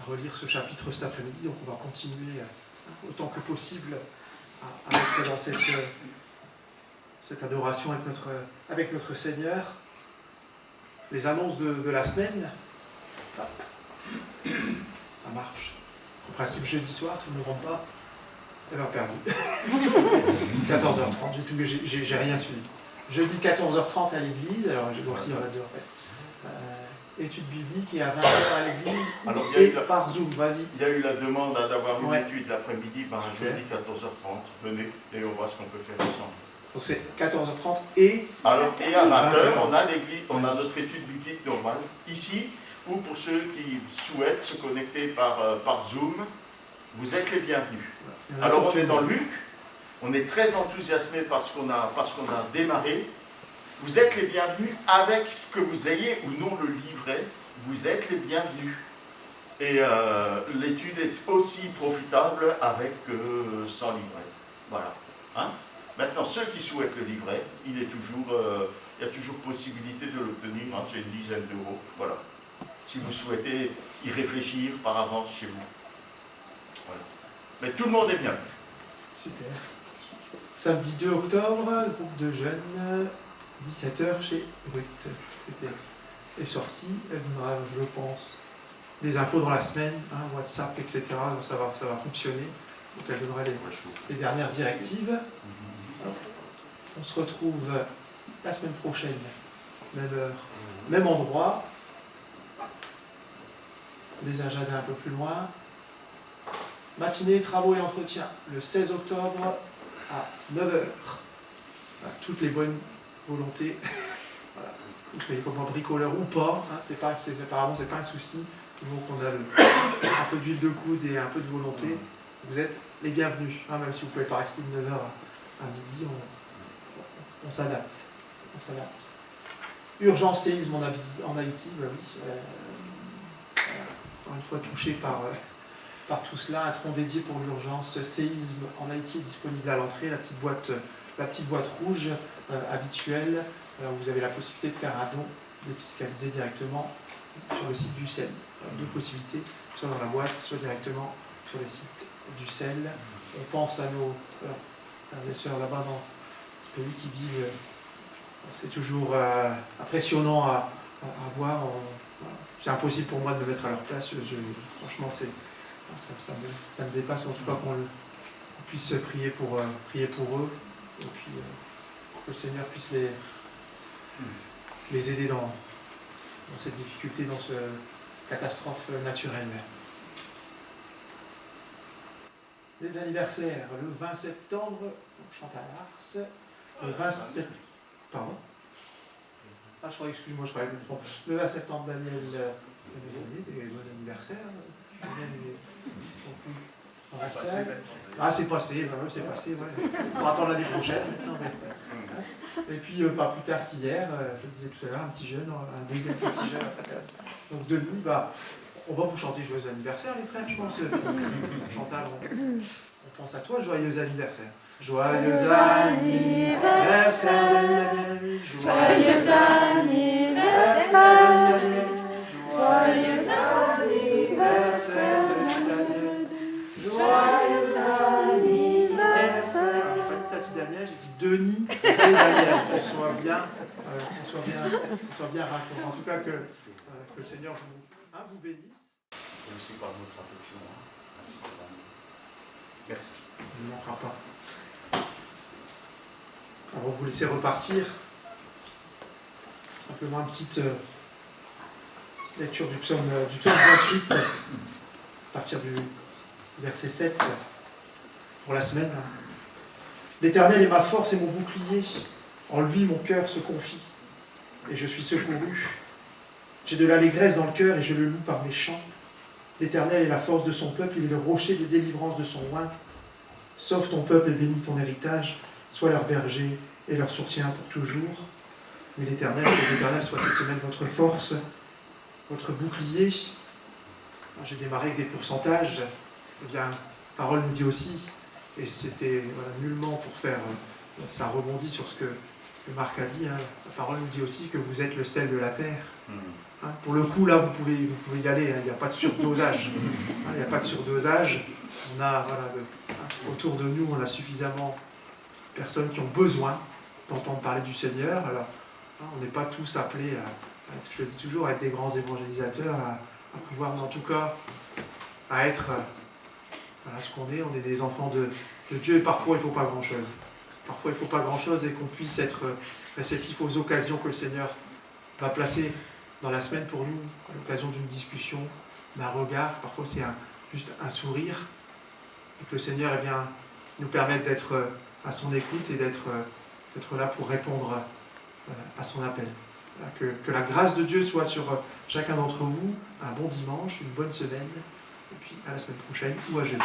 A: relire ce chapitre cet après-midi, donc on va continuer autant que possible à être dans cette adoration avec notre Seigneur. Les annonces de la semaine, ça marche. En principe, jeudi soir, tu ne me rends pas, elle va perdu. 14h30, j'ai rien suivi. Jeudi 14h30 à l'église, alors j'ai aussi il y en a deux en fait. Étude biblique et à 20h à l'église et par Zoom, vas-y.
C: Il y a eu la demande d'avoir une
A: Ouais.
C: étude l'après-midi, jeudi 14h30. Venez et on voit ce qu'on peut faire ensemble.
A: Donc c'est 14h30 et...
C: Alors, et à 20h, on a l'église, on a notre étude biblique normale ici, ou pour ceux qui souhaitent se connecter par Zoom, vous êtes les bienvenus. Alors on est dans Luc, on est très enthousiasmé par ce qu'on a démarré. Vous êtes les bienvenus avec que vous ayez ou non le livret, vous êtes les bienvenus. Et l'étude est aussi profitable avec sans livret. Voilà. Hein? Maintenant, ceux qui souhaitent le livret, il y a toujours possibilité de l'obtenir, c'est une dizaine d'euros. Voilà. Si vous souhaitez y réfléchir par avance chez vous. Voilà. Mais tout le monde est bien.
A: Super. Samedi 2 octobre, groupe de jeunes, 17h chez Ruth. Est sorti. Elle donnera, je pense, des infos dans la semaine, WhatsApp, etc. Donc ça va fonctionner. Donc elle donnera les dernières directives. On se retrouve la semaine prochaine, même heure, même endroit. Les agendas un peu plus loin. Matinée, travaux et entretiens, le 16 octobre à 9 h. Voilà, toutes les bonnes volontés, voilà, vous soyez comme un bricoleur ou pas, hein, apparemment c'est pas un souci, donc on a un peu d'huile de coude et un peu de volonté, vous êtes les bienvenus, hein, même si vous ne pouvez pas rester de 9 h à midi, on s'adapte. Urgence séisme en Haïti, bah oui, encore une fois touché par tout cela, un tronc dédié pour l'urgence séisme en Haïti est disponible à l'entrée, la petite boîte rouge habituelle, vous avez la possibilité de faire un don défiscalisé directement sur le site du CEL. Deux possibilités, soit dans la boîte, soit directement sur le site du CEL. On pense à nos frères et sœurs là-bas dans ce pays qui vivent, c'est toujours impressionnant à voir. Voilà. C'est impossible pour moi de me mettre à leur place, franchement ça me dépasse, en tout cas qu'on puisse prier pour eux, et puis que le Seigneur puisse les aider dans cette difficulté, dans cette catastrophe naturelle. Les anniversaires, le 20 septembre, Chantal Ars, le 20 septembre, pardon. Ah, excuse-moi, je parlais de trop. Le 20 septembre, Daniel, des bon anniversaire. Ah, c'est passé, c'est passé, ouais. On va attendre l'année prochaine maintenant. Et puis, pas plus tard qu'hier, je le disais tout à l'heure, un petit jeune, un deuxième petit jeune. Donc, Denis, on va vous chanter joyeux anniversaire, les frères, je pense. Chantal, on pense à toi, joyeux anniversaire. Joyeux anniversaire, Daniel. Joyeux anniversaire, Daniel. Joyeux anniversaire, Daniel. Joyeux anniversaire. J'ai pas dit Tati Daniel, j'ai dit Denis et Daniel. Qu'on soit bien raccord. En tout cas, que le Seigneur vous bénisse.
C: Et aussi par notre affection. Merci.
A: Il ne manquera pas. Alors, on va vous laisser repartir. Simplement une petite lecture du psaume 28, à partir du verset 7, pour la semaine. L'Éternel est ma force et mon bouclier. En lui, mon cœur se confie, et je suis secouru. J'ai de l'allégresse dans le cœur, et je le loue par mes chants. L'Éternel est la force de son peuple, il est le rocher des délivrances de son oint. Sauve ton peuple et bénis ton héritage. Sois leur berger et leur soutien pour toujours. Mais l'Éternel, que l'Éternel soit cette semaine votre force, votre bouclier. J'ai démarré avec des pourcentages. Eh bien, parole nous dit aussi, et c'était nullement pour faire, ça rebondit sur ce que Marc a dit, la parole nous dit aussi que vous êtes le sel de la terre. Pour le coup, là, vous pouvez y aller, il n'y a pas de surdosage. Il n'y a pas de surdosage. On a, autour de nous, on a suffisamment de personnes qui ont besoin d'entendre parler du Seigneur. Alors, on n'est pas tous appelés, je le dis toujours, à être des grands évangélisateurs, à pouvoir, mais en tout cas, à être ce qu'on est. On est des enfants de Dieu, et parfois, il ne faut pas grand-chose. Parfois, il ne faut pas grand-chose, et qu'on puisse être réceptif aux occasions que le Seigneur va placer dans la semaine pour nous, à l'occasion d'une discussion, d'un regard. Parfois, c'est juste un sourire. Et que le Seigneur nous permette d'être à son écoute et d'être là pour répondre à son appel. Que la grâce de Dieu soit sur chacun d'entre vous. Un bon dimanche, une bonne semaine, et puis à la semaine prochaine ou à jeudi.